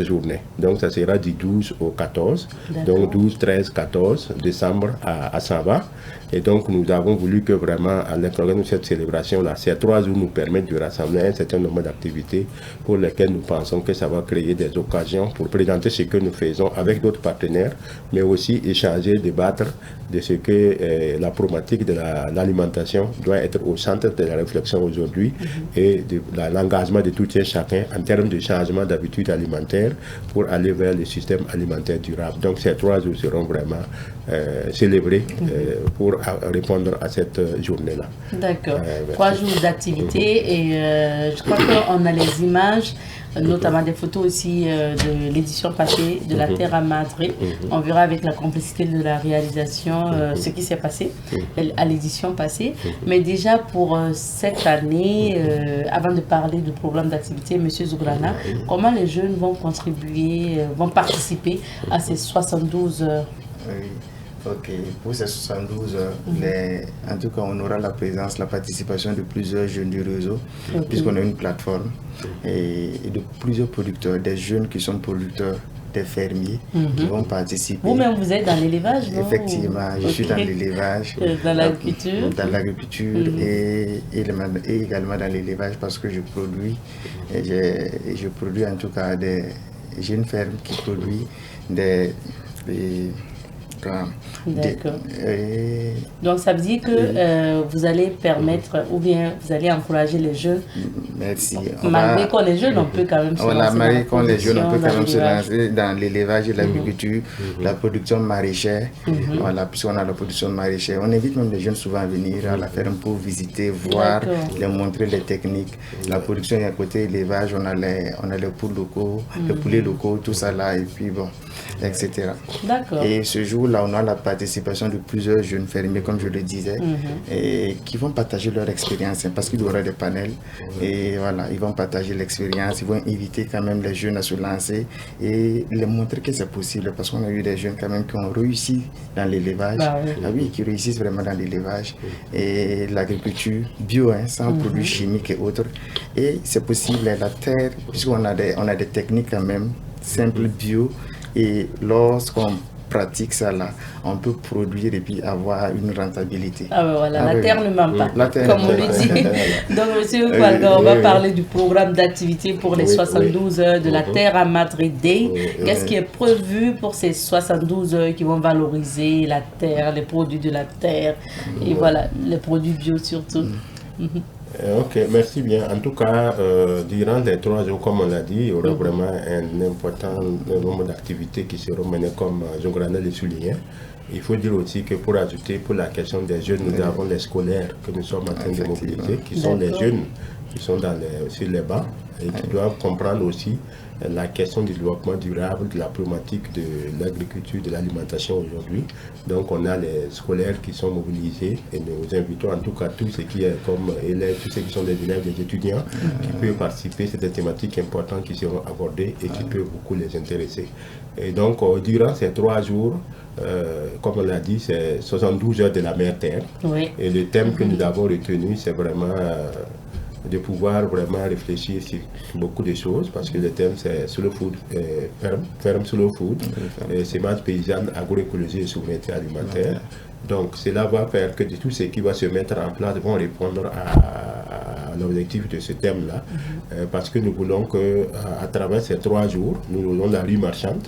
journée. Donc, ça sera du 12 au 14, donc 12, 13, 14 décembre à Samba. Et donc, nous avons voulu que vraiment, à l'intérieur de cette célébration-là, ces 3 jours nous permettent de rassembler un certain nombre d'activités pour lesquelles nous pensons que ça va créer des occasions pour présenter ce que nous faisons avec d'autres partenaires, mais aussi échanger, débattre de ce que la problématique de l'alimentation doit être au centre de la réflexion aujourd'hui et de l'engagement de tout un chacun en termes de changement d'habitudes alimentaires pour aller vers le système alimentaire durable. Donc, ces 3 jours seront vraiment célébrés pour répondre à cette journée-là. D'accord. 3 jours d'activité et je crois qu'on a les images, notamment des photos aussi de l'édition passée de la Terre à Madrid. On verra avec la complicité de la réalisation ce qui s'est passé à l'édition passée. Mais déjà pour cette année, avant de parler du programme d'activité, M. Zouglana, comment les jeunes vont contribuer, vont participer à ces 72 heures? Ok, pour ces 72 heures, en tout cas, on aura la présence, la participation de plusieurs jeunes du réseau, puisqu'on a une plateforme, et de plusieurs producteurs, des jeunes qui sont producteurs, des fermiers qui vont participer. Vous-même, vous êtes dans l'élevage, non? Effectivement, je suis dans l'élevage. Dans l'agriculture. Dans l'agriculture et également dans l'élevage parce que je produis en tout cas j'ai une ferme qui produit des D'accord. Donc ça veut dire que vous allez permettre ou bien vous allez encourager les jeunes. Merci. Malgré qu'on est jeunes, on peut quand même se lancer. Malgré qu'on est jeunes, on peut quand même se lancer dans l'élevage et l'agriculture, la production maraîchère. Voilà, puisqu'on a la production maraîchère. On invite même les jeunes souvent à venir à la ferme pour visiter, voir, leur montrer les techniques. La production et à côté élevage, on a les poules locaux, les poulets locaux, tout ça là, et puis bon, etc. D'accord. Et ce jour-là, on a la participation de plusieurs jeunes fermiers, comme je le disais, et qui vont partager leur expérience, parce qu'il y aura des panels, et voilà, ils vont partager l'expérience, ils vont inviter quand même les jeunes à se lancer et les montrer que c'est possible, parce qu'on a eu des jeunes quand même qui ont réussi dans l'élevage, qui réussissent vraiment dans l'élevage et l'agriculture bio, sans produits chimiques et autres, et c'est possible, la terre, puisqu'on a des techniques quand même simples bio, et lorsqu'on pratique ça là, on peut produire et puis avoir une rentabilité. La terre ne ment pas, comme on le dit. Donc, M. Falga, on va parler du programme d'activité pour les 72 heures de la Terre à Madrid Day. Qu'est-ce qui est prévu pour ces 72 heures qui vont valoriser la terre, les produits de la terre, et voilà, les produits bio surtout? Ok, merci bien. En tout cas, durant les 3 jours, comme on l'a dit, il y aura vraiment un important nombre d'activités qui seront menées comme Zouglana le soulignait. Il faut dire aussi que pour ajouter, pour la question des jeunes, nous avons les scolaires que nous sommes en train de mobiliser, qui sont les jeunes qui sont sur les bancs et qui doivent comprendre aussi la question du développement durable, de la problématique de l'agriculture, de l'alimentation aujourd'hui. Donc on a les scolaires qui sont mobilisés et nous invitons en tout cas tous ceux qui sont comme élèves, tous ceux qui sont des élèves, des étudiants qui peuvent participer. C'est des thématiques importantes qui seront abordées et qui peuvent beaucoup les intéresser. Et donc durant ces 3 jours, comme on l'a dit, c'est 72 heures de la mère terre. Et le thème que nous avons retenu, c'est vraiment de pouvoir vraiment réfléchir sur beaucoup de choses, parce que le thème c'est slow food, ferme slow food, semences paysannes, agroécologie et souveraineté alimentaire. Donc cela va faire que tout ce qui va se mettre en place vont répondre à l'objectif de ce thème-là, parce que nous voulons que à travers ces 3 jours, nous aurons la rue marchande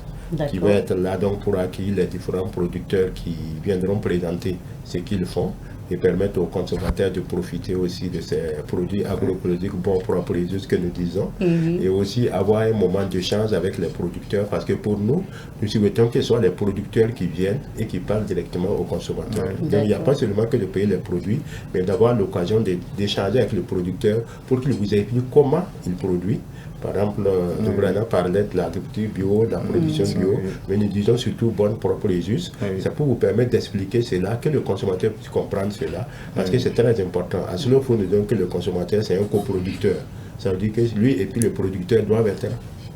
qui va être là donc pour accueillir les différents producteurs qui viendront présenter ce qu'ils font et permettre aux consommateurs de profiter aussi de ces produits agroécologiques bons, propres et justes que nous disons, et aussi avoir un moment d'échange avec les producteurs, parce que pour nous, nous souhaitons que ce soit les producteurs qui viennent et qui parlent directement aux consommateurs. Donc il n'y a pas seulement que de payer les produits, mais d'avoir l'occasion d'échanger avec le producteur pour qu'il vous explique comment il produit. Par exemple, nous Brana parlait de l'agriculture bio, de la production bio, mais nous disons surtout bonne, propre et juste. C'est pour vous permettre d'expliquer cela, que le consommateur puisse comprendre cela, parce que c'est très important. À cela, il faut nous dire que le consommateur, c'est un coproducteur. Ça veut dire que lui et puis le producteur doivent être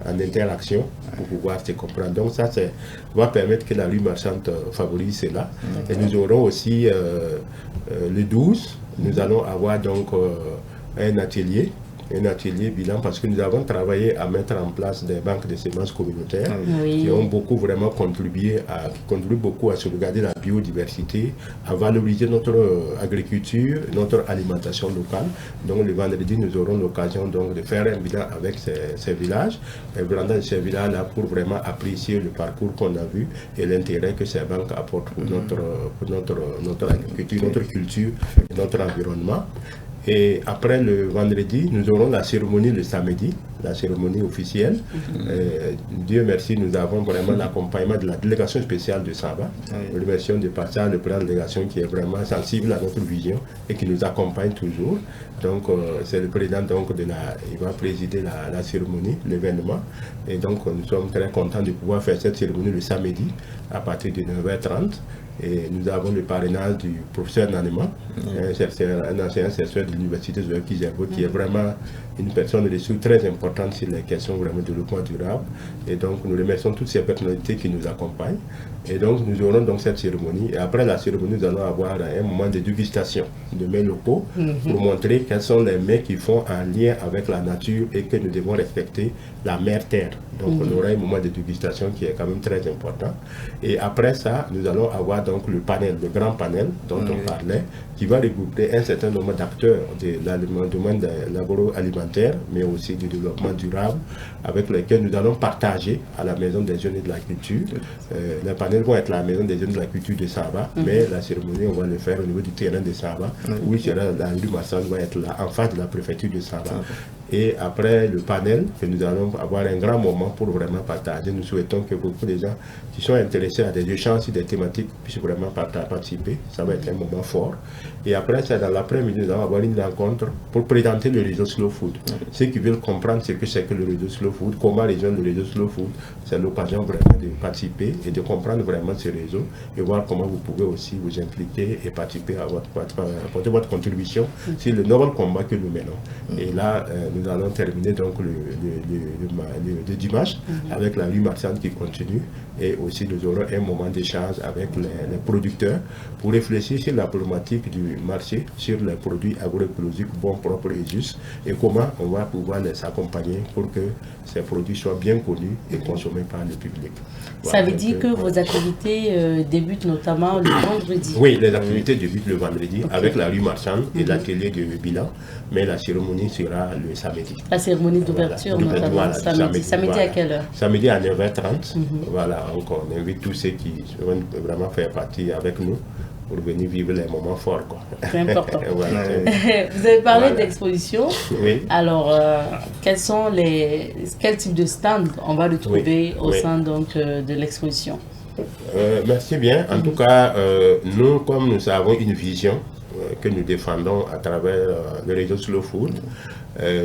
en interaction pour pouvoir se comprendre. Donc ça va permettre que la rue marchande favorise cela. Et nous aurons aussi le 12, nous allons avoir donc un atelier bilan, parce que nous avons travaillé à mettre en place des banques de semences communautaires qui ont beaucoup vraiment contribuent beaucoup à sauvegarder la biodiversité, à valoriser notre agriculture, notre alimentation locale. Donc le vendredi, nous aurons l'occasion donc de faire un bilan avec ces villages, et dans ces villages-là pour vraiment apprécier le parcours qu'on a vu et l'intérêt que ces banques apportent pour notre agriculture, notre culture et notre environnement. Et après le vendredi, nous aurons la cérémonie le samedi, la cérémonie officielle. Dieu merci, nous avons vraiment l'accompagnement de la délégation spéciale de Saba. Nous remercions de passage le président de délégation qui est vraiment sensible à notre vision et qui nous accompagne toujours. Donc c'est le président donc il va présider la cérémonie, l'événement. Et donc nous sommes très contents de pouvoir faire cette cérémonie le samedi à partir de 9h30. Et nous avons le parrainage du professeur Nanema, un ancien chercheur de l'université de Kizerbo, qui est vraiment une personne de ressources très importante sur les questions vraiment de développement durable. Et donc nous remercions toutes ces personnalités qui nous accompagnent. Et donc nous aurons donc cette cérémonie. Et après la cérémonie, nous allons avoir un moment de dégustation de mets locaux pour montrer quels sont les mets qui font un lien avec la nature et que nous devons respecter la mère terre. Donc on aura un moment de dégustation qui est quand même très important. Et après ça, nous allons avoir donc le panel, le grand panel dont on parlait, qui va regrouper un certain nombre d'acteurs de domaine de l'agroalimentaire, mais aussi du développement durable, avec lesquels nous allons partager à la Maison des Jeunes et de la Culture. Les panels vont être à la Maison des Jeunes de la Culture de Saba, mais la cérémonie, on va le faire au niveau du terrain de Saba, où la rue Massan va être là, en face de la préfecture de Saba. Et après le panel, que nous allons avoir un grand moment pour vraiment partager. Nous souhaitons que beaucoup de gens qui sont intéressés à des échanges sur des thématiques puissent vraiment participer. Ça va être un moment fort. Et après, c'est dans l'après-midi, nous allons avoir une rencontre pour présenter le réseau Slow Food. Ceux qui veulent comprendre ce que c'est que le réseau Slow Food, comment rejoindre le réseau Slow Food, c'est l'occasion vraiment de participer et de comprendre vraiment ce réseau et voir comment vous pouvez aussi vous impliquer et participer à apporter votre contribution sur le noble combat que nous menons. Et là, nous allons terminer donc le dimanche avec la rue marchande qui continue, et aussi nous aurons un moment d'échange avec les producteurs pour réfléchir sur la problématique du marché, sur les produits agroécologiques bons, propres et justes, et comment on va pouvoir les accompagner pour que ces produits soient bien connus et consommés par le public. Ça veut dire que vos activités débutent notamment le vendredi? Oui, les activités débutent le vendredi avec la rue marchande et l'atelier de bilan, mais la cérémonie sera le samedi. La cérémonie d'ouverture notamment samedi. Samedi à quelle heure? Samedi à 9h30. Voilà, donc on invite tous ceux qui veulent vraiment faire partie avec nous pour venir vivre les moments forts. C'est important. Vous avez parlé d'exposition. Oui. Alors, quel type de stand on va le trouver au sein donc, de l'exposition? Merci bien. En tout cas, nous, comme nous avons une vision que nous défendons à travers le réseau Slow Food,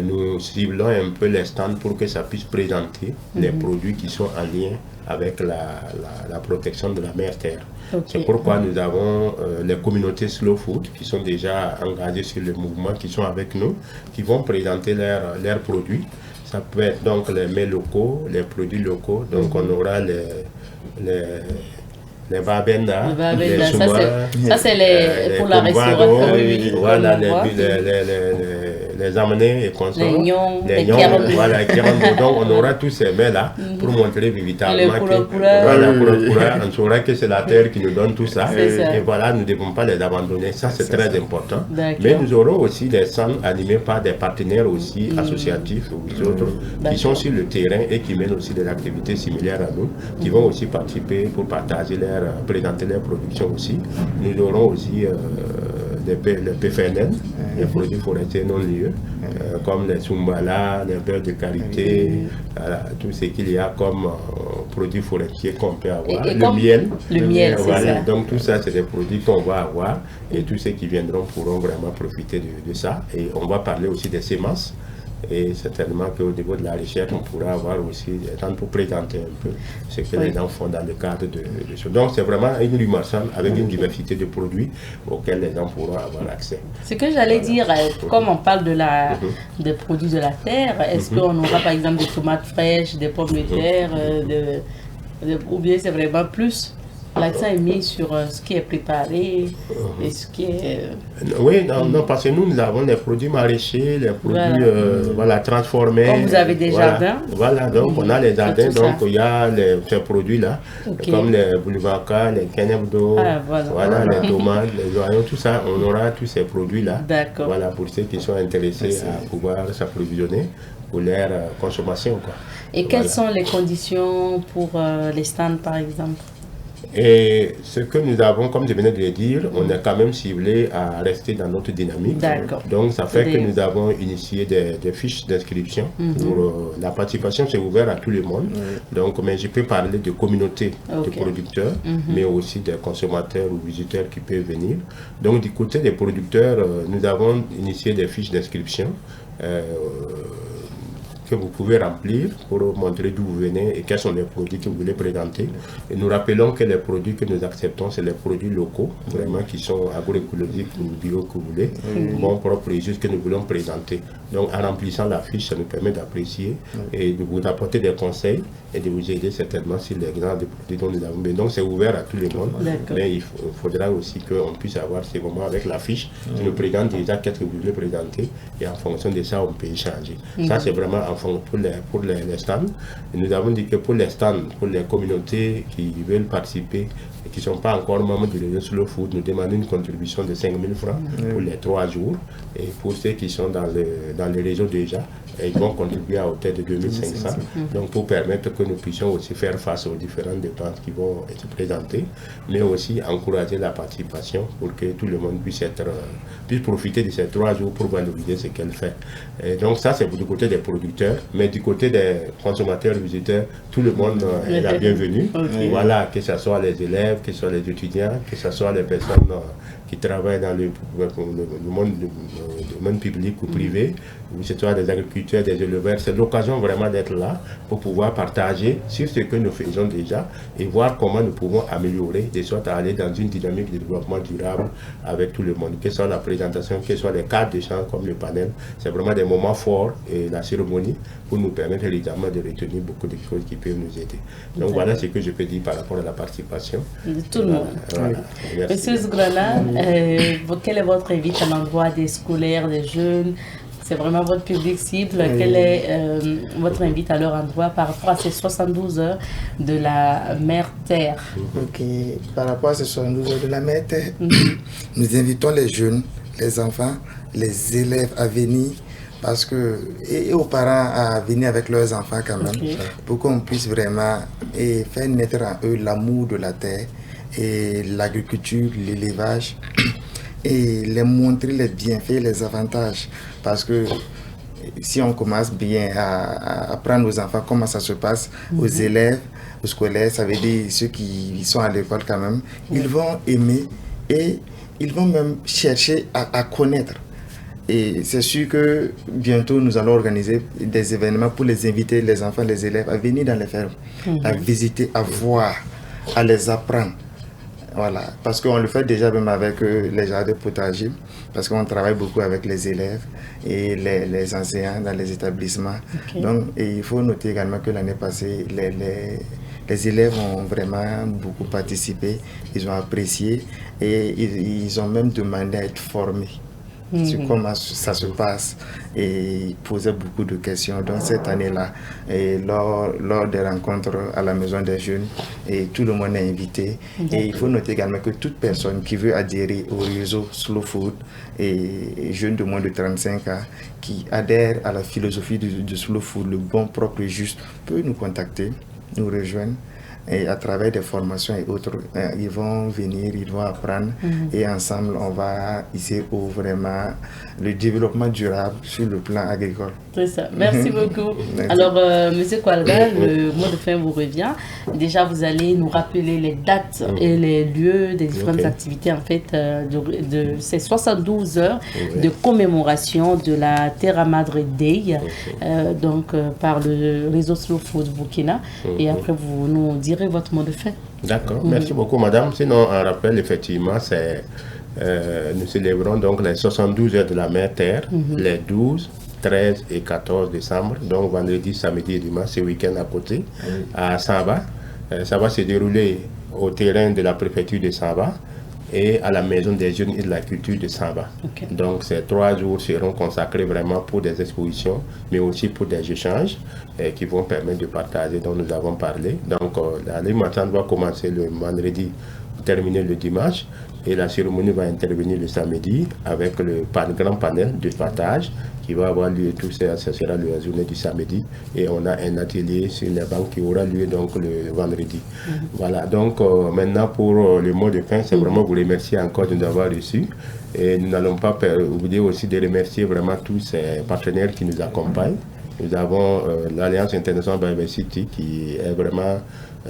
nous ciblons un peu les stands pour que ça puisse présenter les produits qui sont en lien avec la protection de la mère terre. C'est pourquoi nous avons les communautés Slow Food qui sont déjà engagées sur le mouvement, qui sont avec nous, qui vont présenter leurs produits. Ça peut être donc les mets locaux, les produits locaux. Donc on aura les babenda, les souma, ça c'est pour la restauration. Voilà, les amener et consorts. Les gnons, les voilà, donc on aura tous ces mets-là pour montrer véritablement que on saura que c'est la terre qui nous donne tout ça. Et voilà, nous ne devons pas les abandonner. Ça, c'est très important. Mais nous aurons aussi des centres animés par des partenaires aussi associatifs ou autres qui sont sur le terrain et qui mènent aussi des activités similaires à nous, qui vont aussi participer pour partager présenter leurs productions aussi. Nous aurons aussi le PFNN, les produits forestiers non lieux, comme les Sumbala, les beurres de karité, tout ce qu'il y a comme produits forestiers qu'on peut avoir. Le miel. Le miel, c'est ça. Donc tout ça, c'est des produits qu'on va avoir et tous ceux qui viendront pourront vraiment profiter de ça. Et on va parler aussi des semences. Et certainement qu'au niveau de la recherche, on pourra avoir aussi des temps pour présenter un peu ce que les gens font dans le cadre de ce. Donc c'est vraiment une rue marchande avec une diversité de produits auxquels les gens pourront avoir accès. Ce que j'allais dire, comme on parle des produits de la terre, est-ce qu'on aura par exemple des tomates fraîches, des pommes de terre, ou bien c'est vraiment plus l'accent est mis sur ce qui est préparé et ce qui est... Oui, non, parce que nous avons les produits maraîchers, les produits transformés. Comme vous avez des jardins. Voilà, donc on a les jardins, donc il y a ces produits-là, comme les boulevards, les kenebdo, les tomates, les oignons, tout ça, on aura tous ces produits-là. D'accord. Voilà, pour ceux qui sont intéressés à pouvoir s'approvisionner pour leur consommation. Quoi. Et quelles sont les conditions pour les stands, par exemple? Et ce que nous avons, comme je venais de le dire, on est quand même ciblé à rester dans notre dynamique. Donc ça fait que nous avons initié des fiches d'inscription pour la participation, c'est ouvert à tout le monde. Donc, mais je peux parler de communauté de producteurs, mais aussi des consommateurs ou visiteurs qui peuvent venir. Donc du côté des producteurs, nous avons initié des fiches d'inscription que vous pouvez remplir pour montrer d'où vous venez et quels sont les produits que vous voulez présenter. Et nous rappelons que les produits que nous acceptons, c'est les produits locaux, vraiment qui sont agroécologiques ou bio que vous voulez, bons propres et juste que nous voulons présenter. Donc en remplissant la fiche, ça nous permet d'apprécier et de vous apporter des conseils et de vous aider certainement sur l'exemple des produits dont nous avons besoin. Donc c'est ouvert à tout le monde, mais il faudra aussi qu'on puisse avoir ces moments avec la fiche qui nous présente déjà qu'est-ce que vous voulez présenter et en fonction de ça, on peut échanger. Ça, c'est vraiment pour les stands. Et nous avons dit que pour les stands, pour les communautés qui veulent participer et qui ne sont pas encore membres du réseau Slow Food, nous demandons une contribution de 5 000 francs pour les 3 jours. Et pour ceux qui sont dans le réseau déjà, ils vont contribuer à hauteur de 2500. Donc pour permettre que nous puissions aussi faire face aux différentes dépenses qui vont être présentées, mais aussi encourager la participation pour que tout le monde puisse profiter de ces 3 jours pour valoriser ce qu'elle fait. Et donc ça, c'est du côté des producteurs, mais du côté des consommateurs et visiteurs, tout le monde est la bienvenue. Voilà, que ce soit les élèves, que ce soit les étudiants, que ce soit les personnes qui travaillent dans le monde public ou privé, ou ce soit des agriculteurs, des éleveurs. C'est l'occasion vraiment d'être là pour pouvoir partager sur ce que nous faisons déjà et voir comment nous pouvons améliorer, de sorte à aller dans une dynamique de développement durable avec tout le monde. Que ce soit la présentation, que ce soit les cadres d'échange comme le panel, c'est vraiment des moments forts et la cérémonie pour nous permettre évidemment de retenir beaucoup de choses qui peuvent nous aider. Donc voilà ce que je peux dire par rapport à la participation. De tout le monde. Voilà. Monsieur Zgrana, quel est votre invite à l'endroit des scolaires, des jeunes? C'est vraiment votre public cible. Quel est votre invite à leur endroit par rapport à ces 72 heures de la Mère Terre? Ok, par rapport à ces 72 heures de la Mère Terre, nous invitons les jeunes, les enfants, les élèves à venir, parce que, et aux parents à venir avec leurs enfants quand même, pour qu'on puisse vraiment faire naître en eux l'amour de la terre et l'agriculture, l'élevage, et les montrer les bienfaits, les avantages. Parce que si on commence bien à apprendre aux enfants comment ça se passe, aux élèves, aux scolaires, ça veut dire ceux qui sont à l'école quand même, ils vont aimer et ils vont même chercher à connaître. Et c'est sûr que bientôt nous allons organiser des événements pour les inviter, les enfants, les élèves, à venir dans les fermes, à visiter, à voir, à les apprendre. Voilà, parce qu'on le fait déjà même avec les jardins potagers, parce qu'on travaille beaucoup avec les élèves et les enseignants dans les établissements. Donc, et il faut noter également que l'année passée, les élèves ont vraiment beaucoup participé, ils ont apprécié et ils ont même demandé à être formés. sur comment ça se passe et poser beaucoup de questions. Donc cette année-là, lors des rencontres à la Maison des Jeunes, et tout le monde est invité. Et il faut noter également que toute personne qui veut adhérer au réseau Slow Food et jeunes de moins de 35 ans qui adhèrent à la philosophie du Slow Food, le bon, propre et juste, peut nous contacter, nous rejoindre. Et à travers des formations et autres, ils vont venir, ils vont apprendre et ensemble, on va essayer pour vraiment le développement durable sur le plan agricole. C'est ça. Merci beaucoup. Merci. Alors, Monsieur Koualga, le mot de fin vous revient. Déjà, vous allez nous rappeler les dates et les lieux des différentes activités, en fait, de ces 72 heures de commémoration de la Terra Madre Day, donc par le réseau Slow Food Burkina. Et après, vous nous direz votre mot de fin. D'accord, merci beaucoup madame. Sinon, un rappel, effectivement, c'est nous célébrons donc les 72 heures de la Mère Terre, les 12, 13 et 14 décembre, donc vendredi, samedi et dimanche, ce week-end à côté, à Samba. Ça va se dérouler au terrain de la préfecture de Samba et à la Maison des Jeunes et de la Culture de Samba. Donc ces 3 jours seront consacrés vraiment pour des expositions, mais aussi pour des échanges qui vont permettre de partager, dont nous avons parlé. Donc l'alimentation va commencer le vendredi, terminer le dimanche, et la cérémonie va intervenir le samedi avec le grand panel de partage qui va avoir lieu, tout ça, ça sera la journée du samedi, et on a un atelier sur les banques qui aura lieu donc le vendredi. Voilà, donc maintenant pour le mot de fin, c'est vraiment vous remercier encore de nous avoir reçus, et nous n'allons pas oublier aussi de remercier vraiment tous ces partenaires qui nous accompagnent. Nous avons l'Alliance Internationale Biodiversity qui est vraiment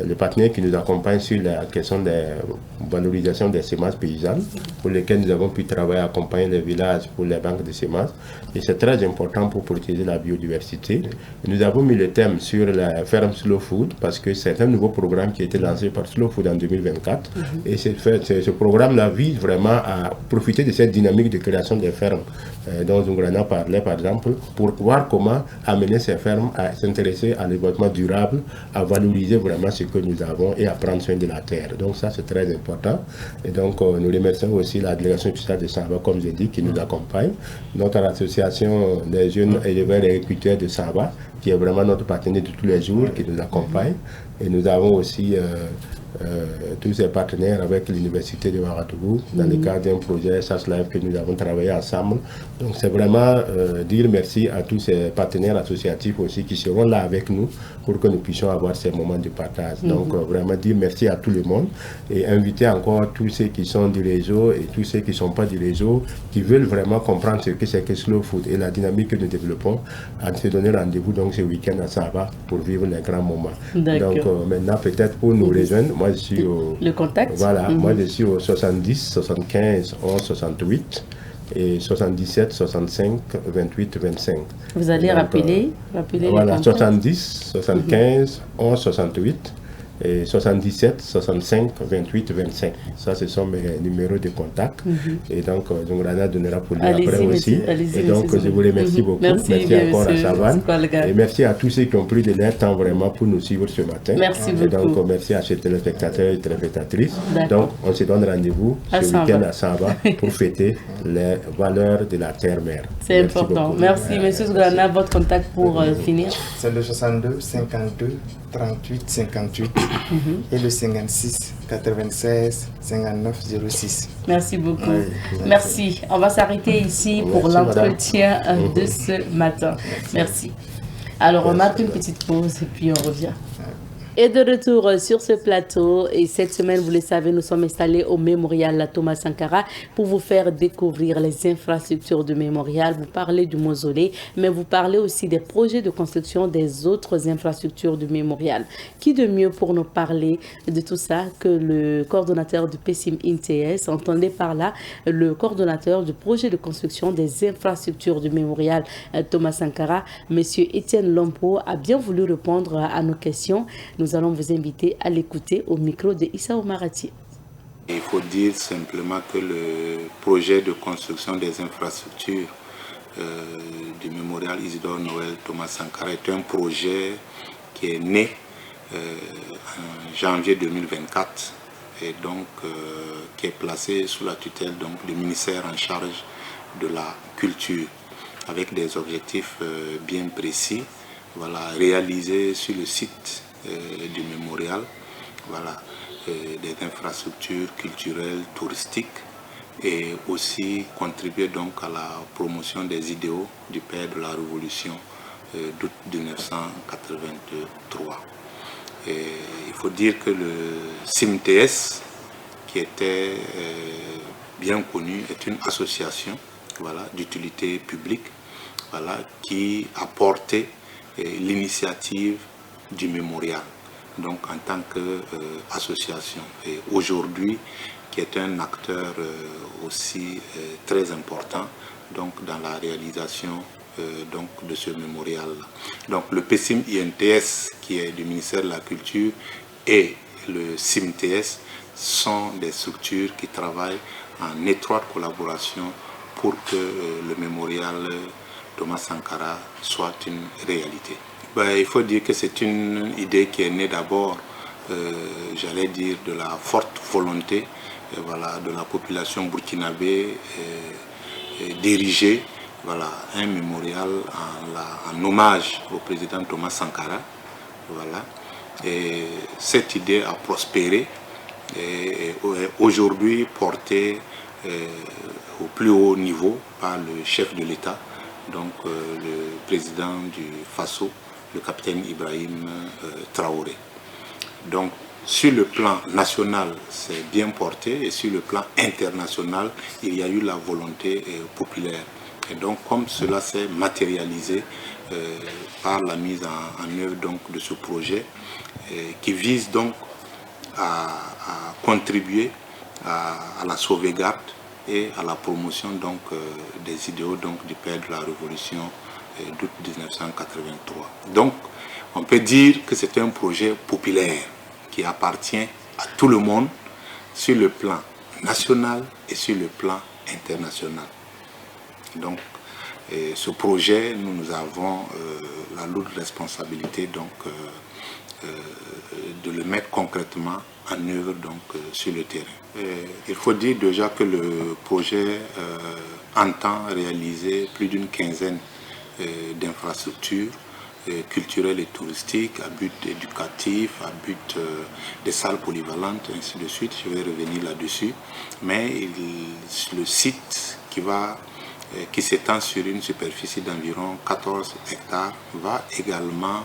le partenaire qui nous accompagne sur la question de valorisation des semences paysannes, pour lesquelles nous avons pu travailler, accompagner les villages pour les banques de semences. Et c'est très important pour protéger la biodiversité. Nous avons mis le thème sur la ferme Slow Food parce que c'est un nouveau programme qui a été lancé par Slow Food en 2024. Et ce programme-là vise vraiment à profiter de cette dynamique de création des fermes dont Zungrana parlait par exemple, pour voir comment amener ces fermes à s'intéresser à l'évolution durable, à valoriser vraiment ce que nous avons et à prendre soin de la terre. Donc ça c'est très important. Et donc nous remercions aussi la délégation du stade de Samba, comme j'ai dit, qui nous accompagne, notre association des jeunes éleveurs et agriculteurs de Samba, qui est vraiment notre partenaire de tous les jours, qui nous accompagne. Et nous avons aussi tous ces partenaires avec l'université de Ouagadougou dans le cadre d'un projet SAS Live que nous avons travaillé ensemble. Donc c'est vraiment dire merci à tous ces partenaires associatifs aussi qui seront là avec nous pour que nous puissions avoir ces moments de partage. Donc vraiment dire merci à tout le monde et inviter encore tous ceux qui sont du réseau et tous ceux qui ne sont pas du réseau, qui veulent vraiment comprendre ce que c'est que Slow Food et la dynamique que nous développons, à se donner rendez-vous donc ce week-end à Saba pour vivre les grands moments. Donc maintenant peut-être pour nous rejoindre, moi je suis au... Le contact. Voilà, moi je suis au 70 75 11 68 et 77 65 28 25. Vous allez rappeler voilà, 70 75 11 68 et 77 65 28 25. Ça, ce sont mes numéros de contact. Et donc, Zungrana donnera pour lui après aussi. Et donc, je vous remercie beaucoup. Merci encore à Savane. Et merci à tous ceux qui ont pris de leur temps vraiment pour nous suivre ce matin. Merci beaucoup. Et donc, merci à ces téléspectateurs et téléspectatrices. Donc, on se donne rendez-vous ce week-end à Samba pour fêter les valeurs de la terre-mère. C'est important. Beaucoup. Merci, monsieur Zungrana. Votre contact pour finir? C'est le 62 52 38 58 et le 56 96 59 06. Merci beaucoup. Merci. On va s'arrêter ici pour l'entretien de ce matin. Merci. Alors, on marque une petite pause et puis on revient. Et de retour sur ce plateau, et cette semaine, vous le savez, nous sommes installés au mémorial Thomas Sankara pour vous faire découvrir les infrastructures du mémorial, vous parler du mausolée, mais vous parler aussi des projets de construction des autres infrastructures du mémorial. Qui de mieux pour nous parler de tout ça que le coordonnateur du PESIM INTS, entendez par là le coordonnateur du projet de construction des infrastructures du mémorial Thomas Sankara, Monsieur Étienne Lompo, a bien voulu répondre à nos questions. Nous allons vous inviter à l'écouter au micro de Issa Omarati. Il faut dire simplement que le projet de construction des infrastructures du mémorial Isidore Noël Thomas Sankara est un projet qui est né en janvier 2024 et donc qui est placé sous la tutelle donc, du ministère en charge de la culture, avec des objectifs bien précis, voilà, réalisés sur le site du mémorial, voilà, des infrastructures culturelles, touristiques, et aussi contribuer donc à la promotion des idéaux du père de la Révolution d'août 1983. Et il faut dire que le CIMTS, qui était bien connu, est une association, voilà, d'utilité publique, voilà, qui a porté l'initiative du mémorial, donc en tant qu'association. Et aujourd'hui, qui est un acteur aussi très important donc, dans la réalisation donc, de ce mémorial. Donc le PCIM-INTS, qui est du ministère de la Culture, et le CIMTS sont des structures qui travaillent en étroite collaboration pour que le mémorial Thomas Sankara soit une réalité. Ben, il faut dire que c'est une idée qui est née d'abord, j'allais dire, de la forte volonté voilà, de la population burkinabé d'ériger voilà, un mémorial en hommage au président Thomas Sankara. Voilà. Et cette idée a prospéré et aujourd'hui portée au plus haut niveau par le chef de l'État, donc le président du Faso, le capitaine Ibrahim Traoré. Donc sur le plan national, c'est bien porté, et sur le plan international, il y a eu la volonté populaire. Et donc, comme cela s'est matérialisé par la mise en œuvre donc, de ce projet, qui vise donc à contribuer à la sauvegarde et à la promotion donc, des idéaux donc, du père de la Révolution d'août 1983. Donc, on peut dire que c'est un projet populaire qui appartient à tout le monde sur le plan national et sur le plan international. Donc, ce projet, nous avons la lourde responsabilité donc, de le mettre concrètement en œuvre donc, sur le terrain. Il faut dire déjà que le projet entend réaliser plus d'une quinzaine d'infrastructures culturelles et touristiques, à but éducatif, à but des salles polyvalentes, ainsi de suite. Je vais revenir là-dessus. Mais le site qui s'étend sur une superficie d'environ 14 hectares va également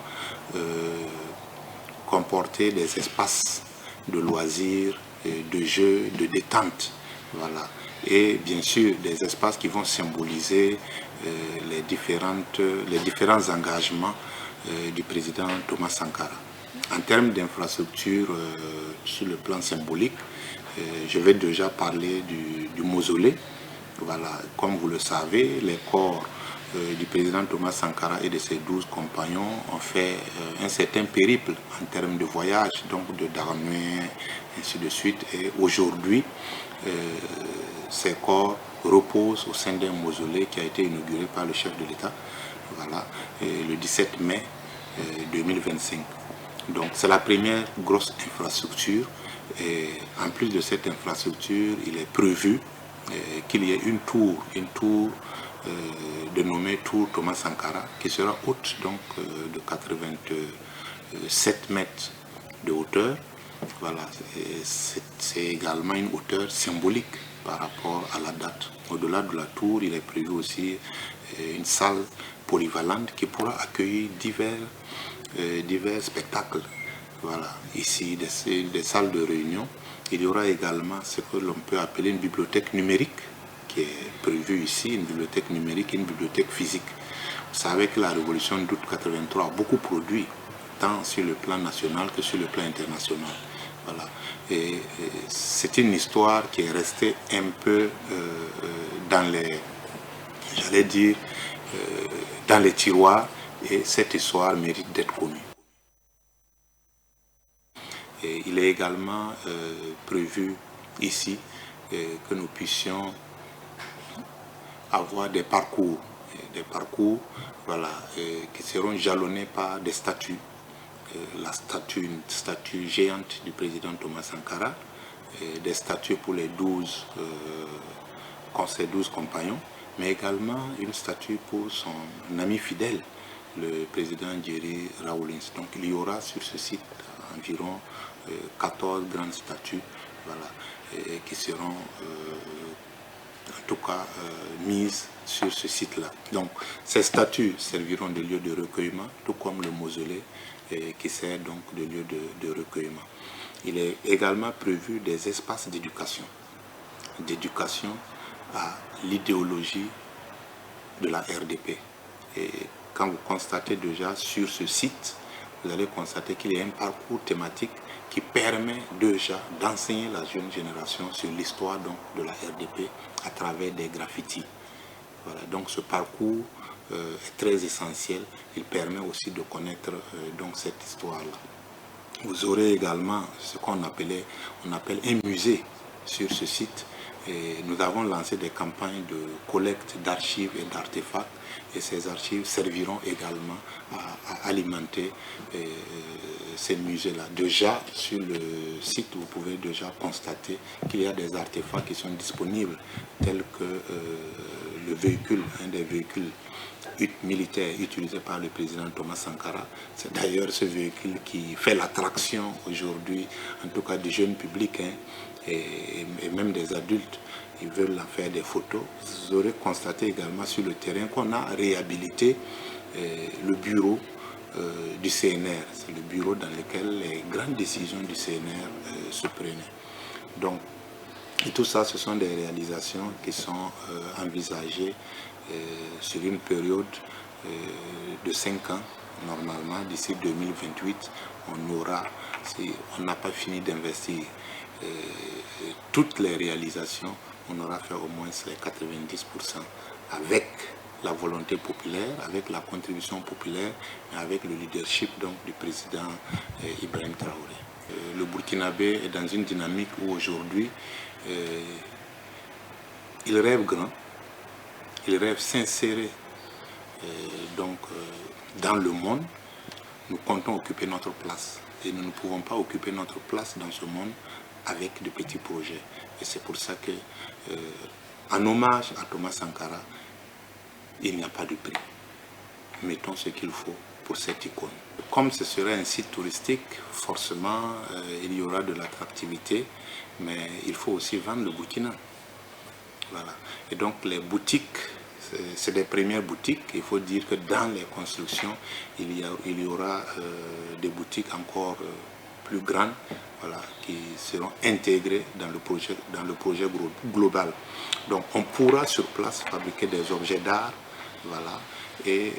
comporter des espaces de loisirs, de jeux, de détente. Voilà. Et bien sûr des espaces qui vont symboliser les différents engagements du président Thomas Sankara. En termes d'infrastructures sur le plan symbolique, je vais déjà parler du mausolée. Voilà. Comme vous le savez, les corps du président Thomas Sankara et de ses 12 compagnons ont fait un certain périple en termes de voyage, donc de Dahomey, ainsi de suite. Et aujourd'hui, ces corps reposent au sein d'un mausolée qui a été inauguré par le chef de l'État, voilà, le 17 mai 2025. Donc c'est la première grosse infrastructure. Et en plus de cette infrastructure, il est prévu qu'il y ait une tour dénommée Tour Thomas Sankara, qui sera haute donc, de 87 mètres de hauteur. Voilà. C'est également une hauteur symbolique par rapport à la date. Au-delà de la tour, il est prévu aussi une salle polyvalente qui pourra accueillir divers spectacles. Voilà. Ici, des salles de réunion. Il y aura également ce que l'on peut appeler une bibliothèque numérique qui est prévue ici, une bibliothèque numérique et une bibliothèque physique. Vous savez que la Révolution d'août 83 a beaucoup produit, tant sur le plan national que sur le plan international. Voilà. Et c'est une histoire qui est restée un peu dans les, j'allais dire, dans les tiroirs, et cette histoire mérite d'être connue. Et il est également prévu ici que nous puissions avoir des parcours voilà, qui seront jalonnés par des statues. Une statue géante du président Thomas Sankara, des statues pour ses 12 compagnons, mais également une statue pour son ami fidèle, le président Jerry Rawlings. Donc il y aura sur ce site environ 14 grandes statues, voilà, qui seront en tout cas mises sur ce site-là. Donc ces statues serviront de lieu de recueillement, tout comme le mausolée qui sert donc de lieu de recueillement. Il est également prévu des espaces d'éducation à l'idéologie de la RDP. Et quand vous constatez déjà sur ce site, vous allez constater qu'il y a un parcours thématique qui permet déjà d'enseigner la jeune génération sur l'histoire de la RDP à travers des graffitis. Voilà, donc ce parcours est très essentiel. Il permet aussi de connaître donc cette histoire-là. Vous aurez également ce qu'on appelle un musée sur ce site. Et nous avons lancé des campagnes de collecte d'archives et d'artefacts, et ces archives serviront également à alimenter ces musées-là. Déjà, sur le site, vous pouvez déjà constater qu'il y a des artefacts qui sont disponibles, tels que le véhicule, un des véhicules militaires utilisé par le président Thomas Sankara. C'est d'ailleurs ce véhicule qui fait l'attraction aujourd'hui, en tout cas du jeune public, et même des adultes. Ils veulent en faire des photos. Vous aurez constaté également sur le terrain qu'on a réhabilité le bureau du CNR. C'est le bureau dans lequel les grandes décisions du CNR se prenaient. Donc, et tout ça, ce sont des réalisations qui sont envisagées sur une période de 5 ans. Normalement, d'ici 2028, si on n'a pas fini d'investir toutes les réalisations, on aura fait au moins les 90% avec la volonté populaire, avec la contribution populaire, mais avec le leadership donc, du président Ibrahim Traoré. Le Burkinabé est dans une dynamique où aujourd'hui, il rêve grand, il rêve s'insérer dans le monde. Nous comptons occuper notre place et nous ne pouvons pas occuper notre place dans ce monde avec de petits projets. Et c'est pour ça que, en hommage à Thomas Sankara, il n'y a pas de prix. Mettons ce qu'il faut pour cette icône. Comme ce serait un site touristique, forcément, il y aura de l'attractivité, mais il faut aussi vendre le Burkina. Voilà. Et donc les boutiques, c'est des premières boutiques. Il faut dire que dans les constructions, il y aura des boutiques encore plus grandes, voilà, qui seront intégrées dans le projet global. Donc on pourra sur place fabriquer des objets d'art, voilà, et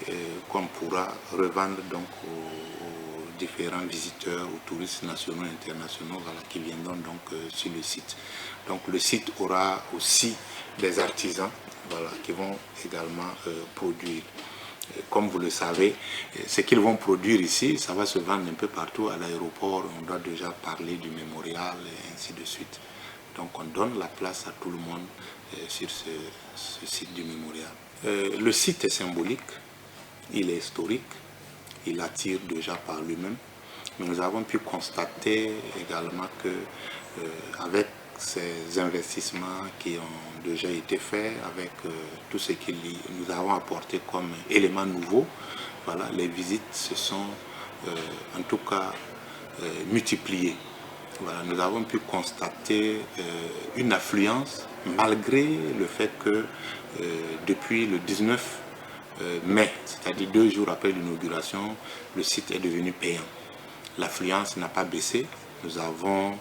qu'on pourra revendre donc aux différents visiteurs, aux touristes nationaux et internationaux, voilà, qui viendront donc sur le site. Donc le site aura aussi des artisans, voilà, qui vont également produire. Comme vous le savez, ce qu'ils vont produire ici, ça va se vendre un peu partout à l'aéroport. On doit déjà parler du mémorial et ainsi de suite. Donc on donne la place à tout le monde sur ce site du mémorial. Le site est symbolique, il est historique, il attire déjà par lui-même. Mais nous avons pu constater également que avec ces investissements qui ont déjà été faits, avec tout ce que nous avons apporté comme éléments nouveaux, voilà, les visites se sont en tout cas multipliées. Voilà, nous avons pu constater une affluence malgré le fait que depuis le 19 mai, c'est-à-dire 2 jours après l'inauguration, le site est devenu payant. L'affluence n'a pas baissé. Nous avons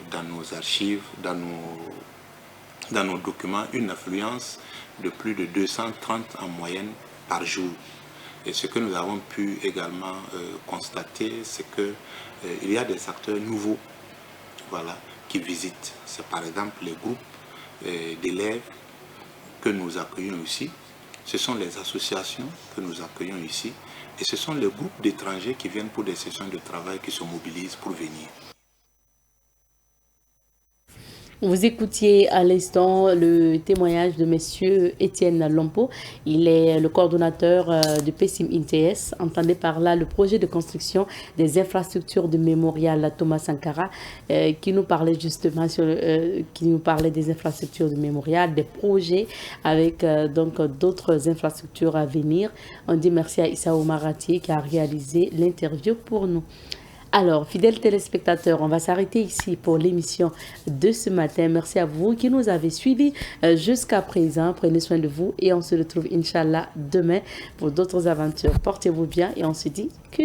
dans nos archives, dans nos documents, une affluence de plus de 230 en moyenne par jour. Et ce que nous avons pu également constater, c'est qu'il y a des acteurs nouveaux, voilà, qui visitent. C'est par exemple les groupes d'élèves que nous accueillons ici. Ce sont les associations que nous accueillons ici. Et ce sont les groupes d'étrangers qui viennent pour des sessions de travail, qui se mobilisent pour venir. Vous écoutiez à l'instant le témoignage de M. Étienne Lompo. Il est le coordonnateur de PESIM INTS. Entendez par là le projet de construction des infrastructures de mémorial Thomas Sankara qui nous parlait justement des infrastructures de mémorial, des projets avec donc d'autres infrastructures à venir. On dit merci à Issa Omarati qui a réalisé l'interview pour nous. Alors, fidèles téléspectateurs, on va s'arrêter ici pour l'émission de ce matin. Merci à vous qui nous avez suivis jusqu'à présent. Prenez soin de vous et on se retrouve, Inch'Allah, demain pour d'autres aventures. Portez-vous bien et on se dit que...